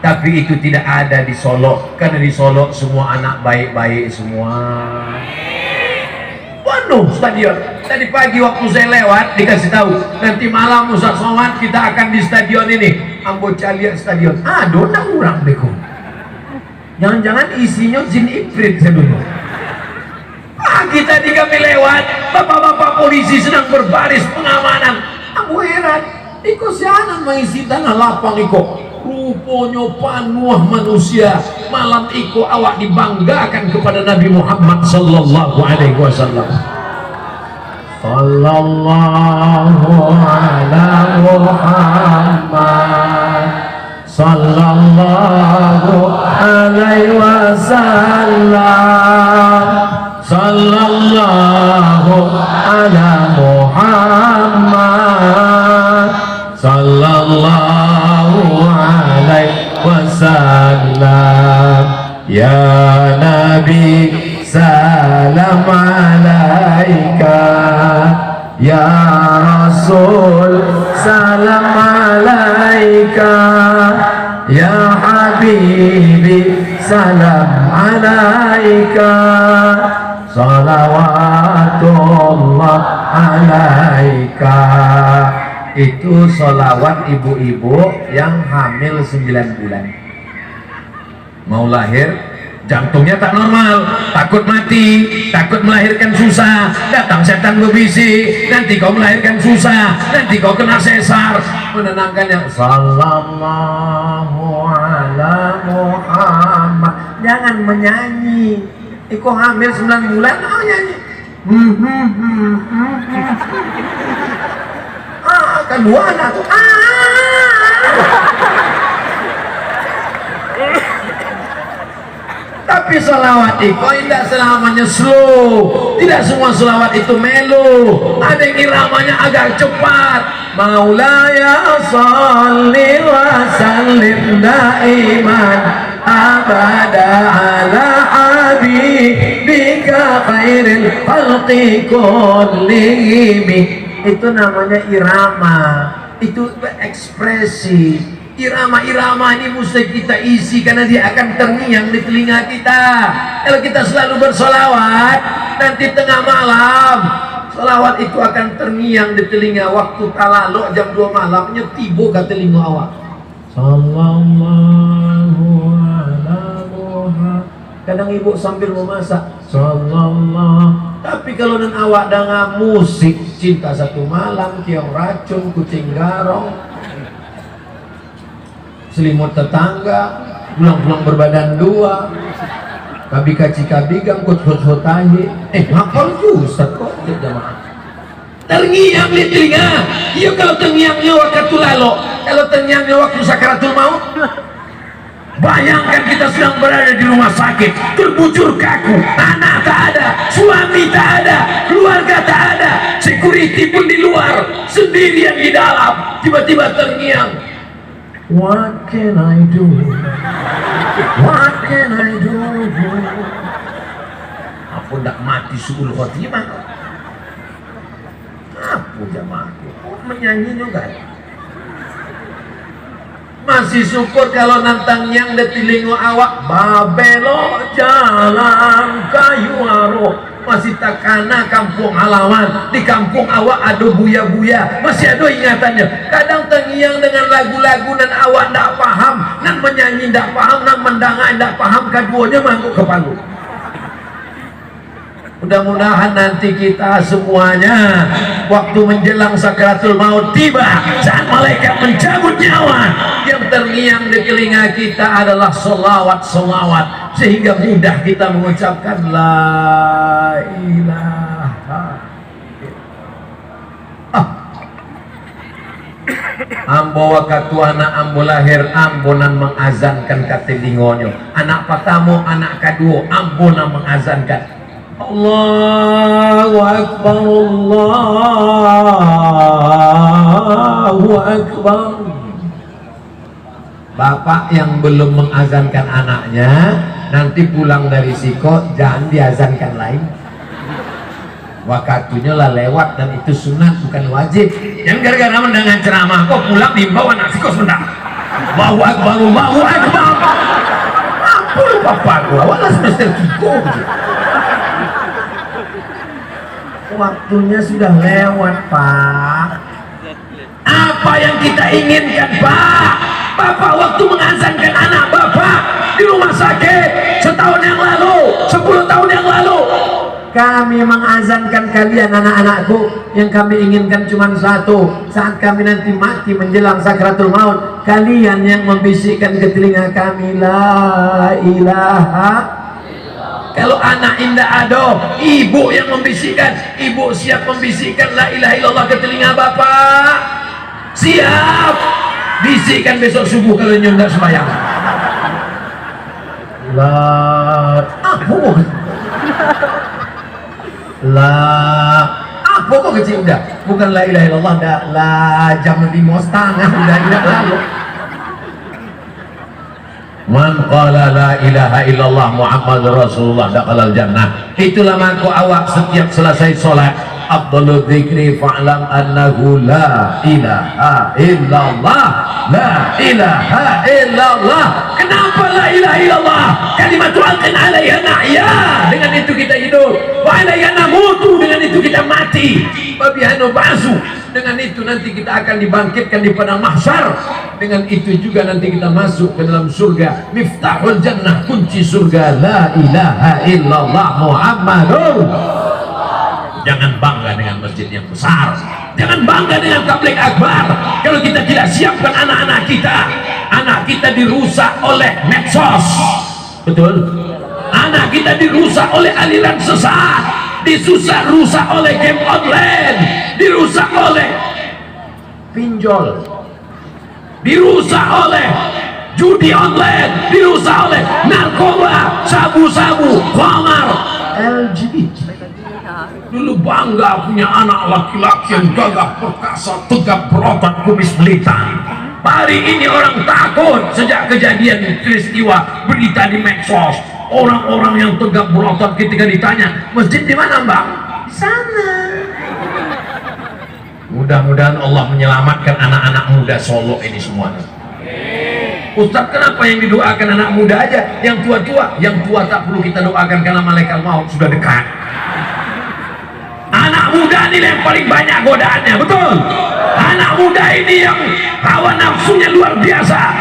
Tapi itu tidak ada di Solo, karena di Solo semua anak baik-baik semua. Penuh stadion. Tadi pagi waktu saya lewat dikasih tahu, nanti malam Ustaz Somad kita akan di stadion ini. Ambo Calia stadion. Aduh, orang beko. Jangan-jangan isinya jin ifrit dulu. Pagi tadi kami lewat, bapak-bapak polisi sedang berbaris pengamanan. Aku heran, iko sianan mengisi tanah lapang iko. Rupanya panuh manusia. Malam iko awak dibanggakan kepada Nabi Muhammad sallallahu alaihi wasallam. Sallallahu ala Muhammad sallallahu alaihi wasallam. Sallallahu ala Muhammad sallallahu alaihi wasallam. Ya Nabi salam alaika, ya Rasul salam alaika, ya Habibi salam alaika, salawatullah alaika. Itu sholawat ibu-ibu yang hamil 9 bulan, mau lahir, jantungnya tak normal, takut mati, takut melahirkan susah, datang setan berbisik, nanti kau melahirkan susah, nanti kau kena sesar. Menenangkannya, sallallahu ala Muhammad. Jangan menyanyi. Iko hamil 9 bulan, oh nyanyi. Kedua anak Tapi salawat itu tidak selamanya slow. Tidak semua salawat itu melo. Ada yang iramanya agak cepat. Maulaya salli wa sallim daiman abada ala habibika khairil khalqi kullihim. Itu namanya irama. Itu ekspresi. Irama-irama ini mesti kita isi karena dia akan terngiang di telinga kita. Kalau kita selalu bersolawat, nanti tengah malam solawat itu akan terngiang di telinga. Waktu talaluk jam 2 malam nyetibo ke telinga awak. Sallallahu ala Muhammad. Kadang ibu sambil memasak, sallallahu. Tapi kalau dan awak dengan musik Cinta Satu Malam, Kiong Racun, Kucing Garong, Selimut Tetangga, Pulang-pulang Berbadan Dua, Kabi Kaci Kabigam, Kut-kut Hotahi. Hafal Ustaz kok jamaah. Terngiang di telinga. Iya kalau terngiangnya waktu lalu, kalau terngiangnya waktu sakaratul maut. Bayangkan kita sedang berada di rumah sakit, terbujur kaku, anak tak ada, suami tak ada, keluarga tak ada, security pun di luar, sendirian di dalam, tiba-tiba terngiang. What can I do? What can I do? Apa ndak mati suul khotimah? Apa jamaahku? Menyanyi juga. Masih syukur kalau nantang yang detilingo awak babelo jalan kayu aro masih takana kampung halaman, di kampung awak ada buya-buya, masih ada ingatannya. Kadang tengiang dengan lagu-lagu dan awak tidak paham, nan menyanyi tidak paham, nan mendangai tidak paham, keduanya mangkuk ke palu. Mudah-mudahan nanti kita semuanya waktu menjelang sakratul maut tiba, saat malaikat mencabut nyawa, yang terngiang di telinga kita adalah solawat-solawat, sehingga mudah kita mengucapkan la ilaha ambo wakatu anak ambo lahir ambonan mengazankan katilingonyo, anak pertama anak kedua ambonan mengazankan Allahu Akbar, Allahu Akbar. Bapak yang belum mengazankan anaknya nanti pulang dari siko jangan diazankan lain, waktunya lah lewat dan itu sunat bukan wajib. Yang gara-gara mendengar ceramah kok pulang dibawa anak siko sebentar, Allahu Akbar, Allahu Akbar. Apa lu bapak gua wala semester 3. Waktunya sudah lewat, Pak. Apa yang kita inginkan, Pak? Bapak waktu mengazankan anak Bapak di rumah sakit setahun yang lalu, 10 tahun yang lalu, kami mengazankan kalian anak-anakku. Yang kami inginkan cuma satu, saat kami nanti mati menjelang sakratul maut, kalian yang membisikkan ke telinga kami la ilaha. Kalau anak indah ada, ibu yang membisikkan, ibu siap membisikkan la ilaha illallah ke telinga bapak. Siap bisikkan besok subuh kalau nyunda sembahyang. Apa kok kecil udah? Bukan la ilaha illallah, dah la jam 5.30 udah lalu. Man qala la ilaha illallah Muhammadur Rasulullah dakhalal jannah. Itulah mangko awak setiap selesai sholat, afdhalul dzikri fa'lam annahu la ilaha illallah, la ilaha illallah. Kenapa la ilaha illallah? Kalimatul haqqin 'alaiha nahya, dengan itu kita hidup, wa 'alaiha namutu, dengan itu kita mati, wa biha nub'atsu, dengan itu nanti kita akan dibangkitkan di padang mahsyar, dengan itu juga nanti kita masuk ke dalam surga. Miftahul jannah, kunci surga la ilaha illallah Muhammadur. Jangan bangga dengan masjid yang besar, jangan bangga dengan tabligh akbar kalau kita tidak siapkan anak-anak kita. Anak kita dirusak oleh medsos, betul? Anak kita dirusak oleh aliran sesat, rusak oleh game online, dirusak oleh pinjol, dirusak oleh judi online, dirusak oleh narkoba, sabu-sabu, khamar, LGBT. Dulu bangga punya anak laki-laki yang gagah perkasa, tegap berotot, kumis melintang. Hari ini orang takut sejak kejadian peristiwa berita di medsos. Orang-orang yang tegap berotot ketika ditanya, masjid di mana, Bang? Di sana. Mudah-mudahan Allah menyelamatkan anak-anak muda Solo ini semuanya. Ustaz, kenapa yang didoakan anak muda aja, yang tua-tua? Yang tua tak perlu kita doakan karena malaikat maut sudah dekat. Anak muda ini yang paling banyak godaannya, betul? Anak muda ini yang hawa nafsunya luar biasa.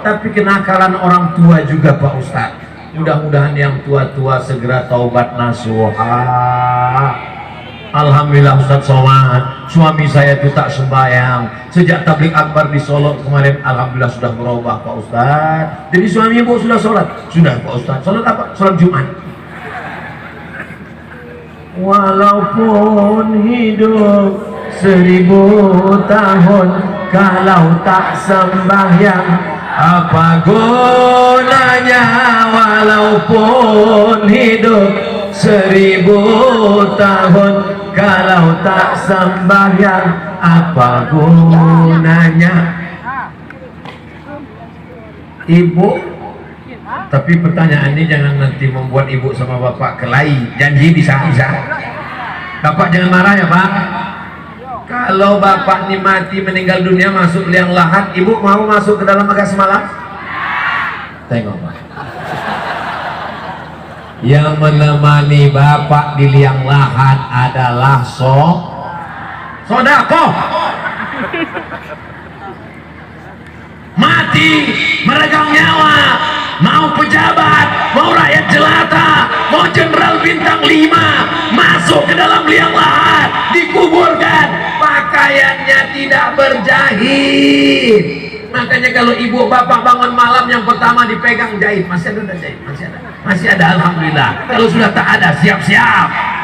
Tapi kenakalan orang tua juga, Pak Ustaz. Mudah-mudahan yang tua-tua segera taubat nasuha. Alhamdulillah Ustaz Somad, suami saya itu tak sembahyang. Sejak tabligh akbar di Solo kemarin, alhamdulillah sudah berubah, Pak Ustaz. Jadi suami ibu sudah sholat? Sudah, Pak Ustaz. Sholat apa? Sholat Jumat. Walaupun hidup 1000 tahun, kalau tak sembahyang apa gunanya? Walaupun hidup 1000 tahun, kalau tak sembahyang apa gunanya? Ibu, tapi pertanyaan ini jangan nanti membuat ibu sama bapak kelahi. Janji bisa. Bapak jangan marah ya, Pak. Kalau bapak ini mati meninggal dunia masuk liang lahat, ibu mau masuk ke dalam agak semalam? Tengok, Pak. Yang menemani bapak di liang lahat adalah sodako. Mati meregang nyawa, mau pejabat, mau rakyat jelata, mau jenderal bintang 5 masuk ke dalam liang lahat, dikuburkan, pakaiannya tidak berjahit. Makanya kalau ibu bapak bangun malam yang pertama dipegang jahit, masih ada jahit, masih ada alhamdulillah. Kalau sudah tak ada, siap-siap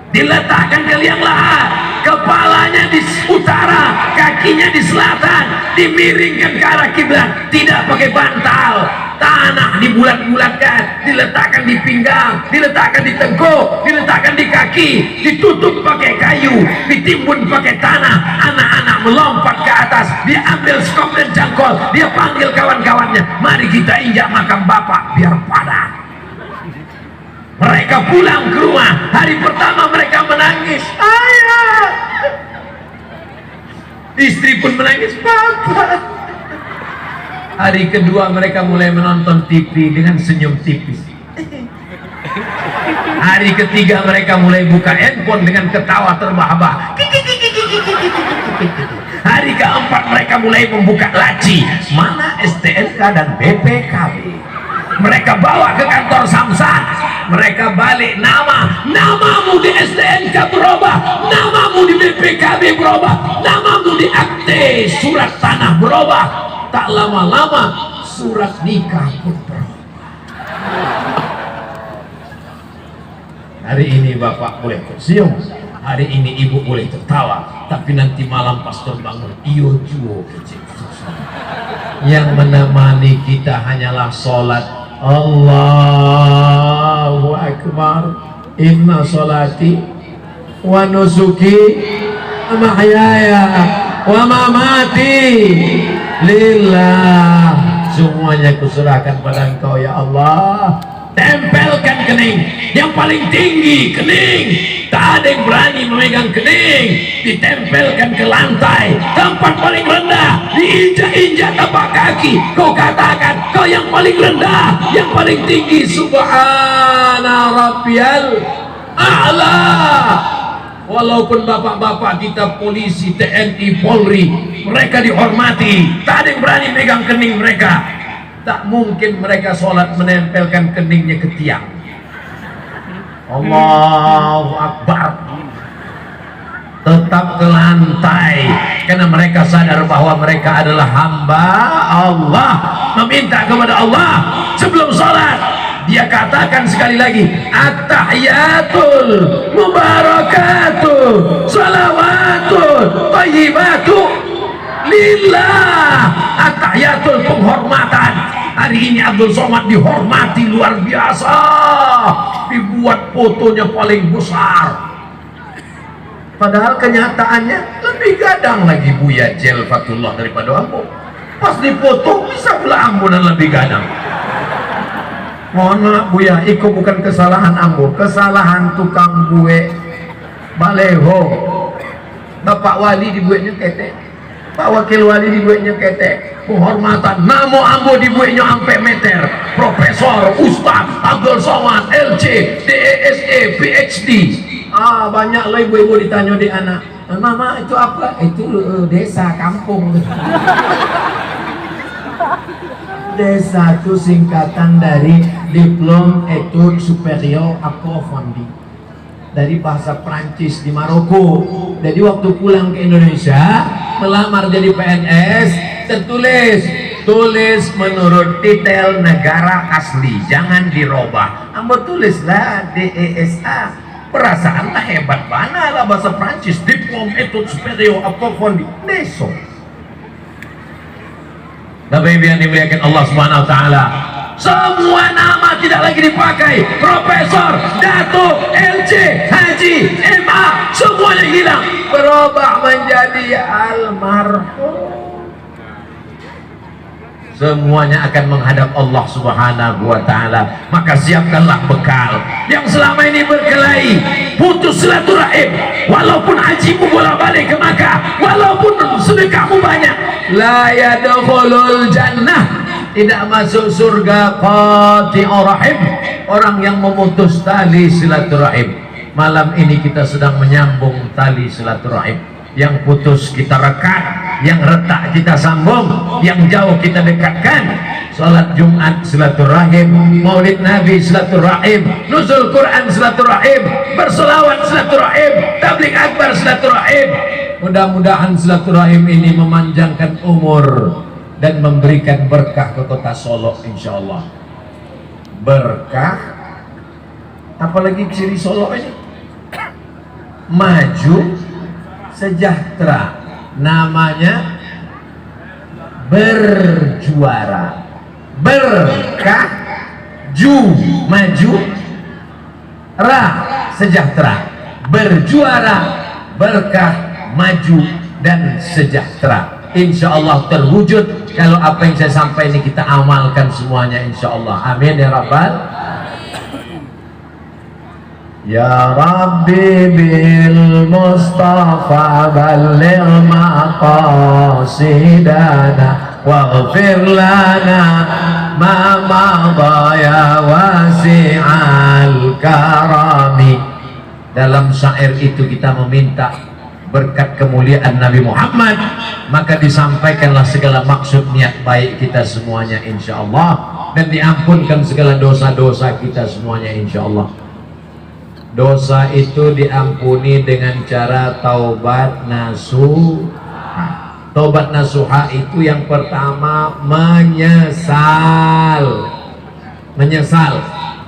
diletakkan ke liang lahat, kepalanya di utara, kakinya di selatan, dimiringkan ke arah kiblat, tidak pakai bantal, tanah dibulat-bulatkan, diletakkan di pinggang, diletakkan di tengkuk, diletakkan di kaki, ditutup pakai kayu, ditimbun pakai tanah. Anak-anak melompat ke atas, dia ambil skop dan jangkol, dia panggil kawan-kawannya, mari kita injak makam bapak biar padat. Mereka pulang ke rumah, hari pertama mereka menangis, ayah. Istri pun menangis, papa. Hari kedua mereka mulai menonton TV dengan senyum tipis. Hari ketiga mereka mulai buka handphone dengan ketawa terbahak-bahak. Hari keempat mereka mulai membuka laci, mana STNK dan BPKB. Mereka bawa ke kantor Samsat, mereka balik namamu di STNK berubah, namamu di BPKB berubah, namamu di akte surat tanah berubah. Tak lama-lama surat nikah pun berubah. Hari ini bapak boleh tersenyum, hari ini ibu boleh tertawa, tapi nanti malam pastor bangun, iyo juo kecil. Yang menemani kita hanyalah sholat. Allahu Akbar. Inna sholati wa nusuki wa mahyaya wa mamati lillah. Semuanya kuserahkan pada Engkau ya Allah. Tempelkan kening yang paling tinggi, kening. Tak ada yang berani memegang kening. Ditempelkan ke lantai, tempat paling rendah, diinjak-injak tapak kaki. Kau katakan, kau yang paling rendah, yang paling tinggi. Subhana rabbiyal a'la. Walaupun bapak-bapak kita polisi, TNI, Polri, mereka dihormati, tak ada yang berani megang kening mereka. Tak mungkin mereka sholat menempelkan keningnya ke tiang. Allahu Akbar. Tetap ke lantai, karena mereka sadar bahwa mereka adalah hamba Allah, meminta kepada Allah sebelum sholat. Dia katakan sekali lagi, at-tahiyatul mubarakatuh salawatul thayyibatu lillah. At-tahiyatul penghormatan. Hari ini Abdul Somad dihormati luar biasa, dibuat fotonya paling besar, padahal kenyataannya lebih gadang lagi Buya Jel Fatullah daripada Ambo. Pas dipoto bisa pula Ambo dan lebih gadang. Mohon maaf Buya, itu bukan kesalahan Ambo, kesalahan tukang buwe baleho. Bapak Wali dibuatnya ketek, Pak Wakil Wali dibuatnya ketek. Penghormatan namo Ambo dibuatnya sampai meter. Profesor, Ustaz, Abdul Somad, LC, DESE, PhD. Banyak lah ibu-ibu ditanya di anak, mama itu apa? Itu desa, kampung. Desa itu singkatan dari Diplom Etudes Superior Approfondie, dari bahasa Prancis di Maroko. Jadi waktu pulang ke Indonesia melamar jadi PNS, tulis menurut detail negara asli, jangan dirubah. Ambo tulislah DESA. Perasaanlah hebat mana lah bahasa Prancis, Diplom Etudes Superior Approfondie. Deso. Bapak Ibu yang dimuliakan Allah Subhanahu wa taala, semua nama tidak lagi dipakai. Profesor, Dato, LC, Haji, MA, semuanya hilang, berubah menjadi almarhum. Semuanya akan menghadap Allah Subhanahu wa taala. Maka siapkanlah bekal. Yang selama ini berkelahi, putus silaturahim, walaupun hajimu bolak-balik ke Makkah, walaupun sedekahmu banyak, la yadkhulul jannah, tidak masuk surga qati'ur rahim, orang yang memutus tali silaturahim. Malam ini kita sedang menyambung tali silaturahim. Yang putus kita rekat, yang retak kita sambung, yang jauh kita dekatkan. Salat Jumat silaturahim, Maulid Nabi silaturahim, nuzul Quran silaturahim, berselawat silaturahim, tabligh akbar silaturahim. Mudah-mudahan silaturahim ini memanjangkan umur dan memberikan berkah ke kota Solo, insyaallah. Berkah, apalagi ciri Solo ini maju, sejahtera, namanya berjuara. Berkah, maju, sejahtera, berjuara, berkah, maju dan sejahtera. Insya Allah terwujud kalau apa yang saya sampaikan ini kita amalkan semuanya, insya Allah. Amin ya Rabbal. Ya Rabbi bil Mustafa balligh maqasidana waghfir lana ma madha ya wasi'al karami. Dalam syair itu kita meminta berkat kemuliaan Nabi Muhammad, maka disampaikanlah segala maksud niat baik kita semuanya, insya Allah, dan diampunkan segala dosa-dosa kita semuanya, insya Allah. Dosa itu diampuni dengan cara taubat nasuha. Taubat nasuha itu yang pertama menyesal. Menyesal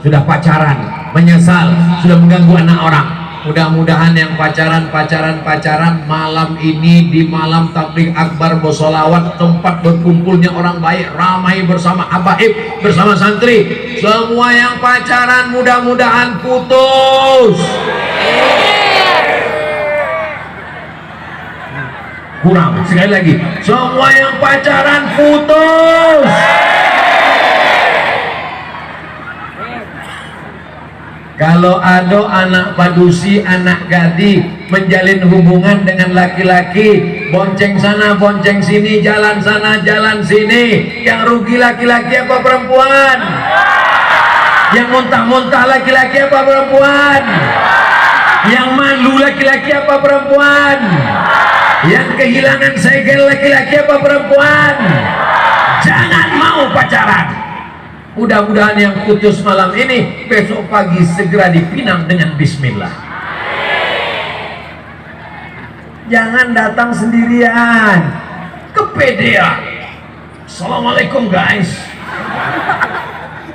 sudah pacaran, menyesal sudah mengganggu anak orang. Mudah-mudahan yang pacaran malam ini di malam tabligh akbar bersolawat, tempat berkumpulnya orang baik, ramai bersama habaib, bersama santri. Semua yang pacaran mudah-mudahan putus. Kurang, sekali lagi. Semua yang pacaran putus. Kalau ada anak padusi, anak gadis menjalin hubungan dengan laki-laki, bonceng sana, bonceng sini, jalan sana, jalan sini, yang rugi laki-laki apa perempuan? Yang muntah-muntah laki-laki apa perempuan? Yang malu laki-laki apa perempuan? Yang kehilangan segel laki-laki apa perempuan? Jangan mau pacaran. Mudah-mudahan yang putus malam ini besok pagi segera dipinang dengan bismillah. Jangan datang sendirian, kepedean. Assalamualaikum guys,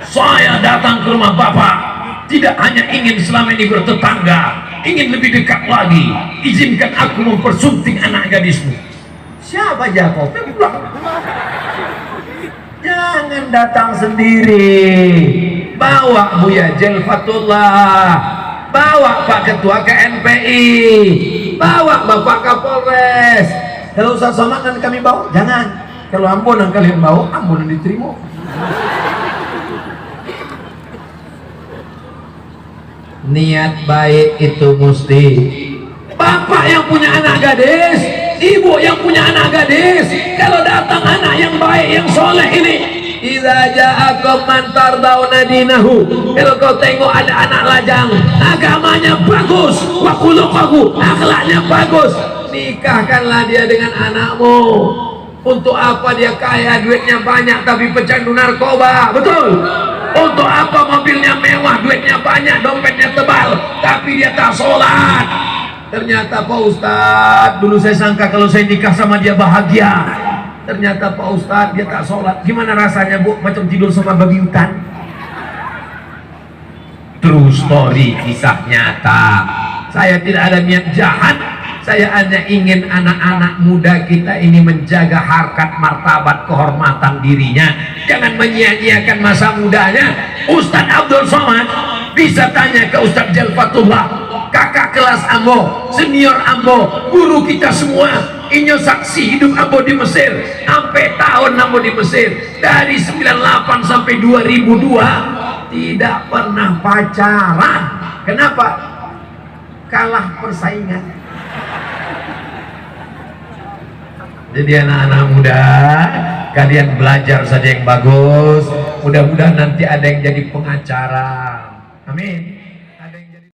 saya datang ke rumah bapak tidak hanya ingin selama ini bertetangga, ingin lebih dekat lagi. Izinkan aku mempersunting anak gadismu. Siapa Jakob? Pulang. Jangan datang sendiri, bawa Buya Jelfatullah, bawa Pak Ketua KNPI, bawa Bapak Kapolres. Kalau usah sama kan kami bawa, jangan. Kalau ambunan kalian bawa, ambunan diterima. Niat baik itu mesti. Bapak yang punya anak gadis, ibu yang punya anak gadis, kalau datang anak yang baik, yang soleh ini, idza ja'akum man tardawna dinahu, kalau kau tengok ada anak lajang, agamanya bagus, wa khuluquhu, akhlaknya bagus, nikahkanlah dia dengan anakmu. Untuk apa dia kaya, duitnya banyak tapi pecandu narkoba? Betul. Untuk apa mobilnya mewah, duitnya banyak, dompetnya tebal tapi dia tak sholat? Ternyata Pak Ustadz, dulu saya sangka kalau saya nikah sama dia bahagia. Ternyata Pak Ustadz dia tak sholat. Gimana rasanya Bu? Macam tidur sama babi hutan. True story, kisah nyata. Saya tidak ada niat jahat. Saya hanya ingin anak-anak muda kita ini menjaga harkat martabat kehormatan dirinya. Jangan menyia-nyiakan masa mudanya. Ustadz Abdul Somad bisa tanya ke Ustadz Jelfatullah, kakak kelas Ambo, senior Ambo, guru kita semua. Inyo saksi hidup Ambo di Mesir, sampai tahun Ambo di Mesir, dari 98 sampai 2002 tidak pernah pacaran. Kenapa? Kalah persaingan. Jadi anak-anak muda, kalian belajar saja yang bagus, mudah-mudahan nanti ada yang jadi pengacara. Amin.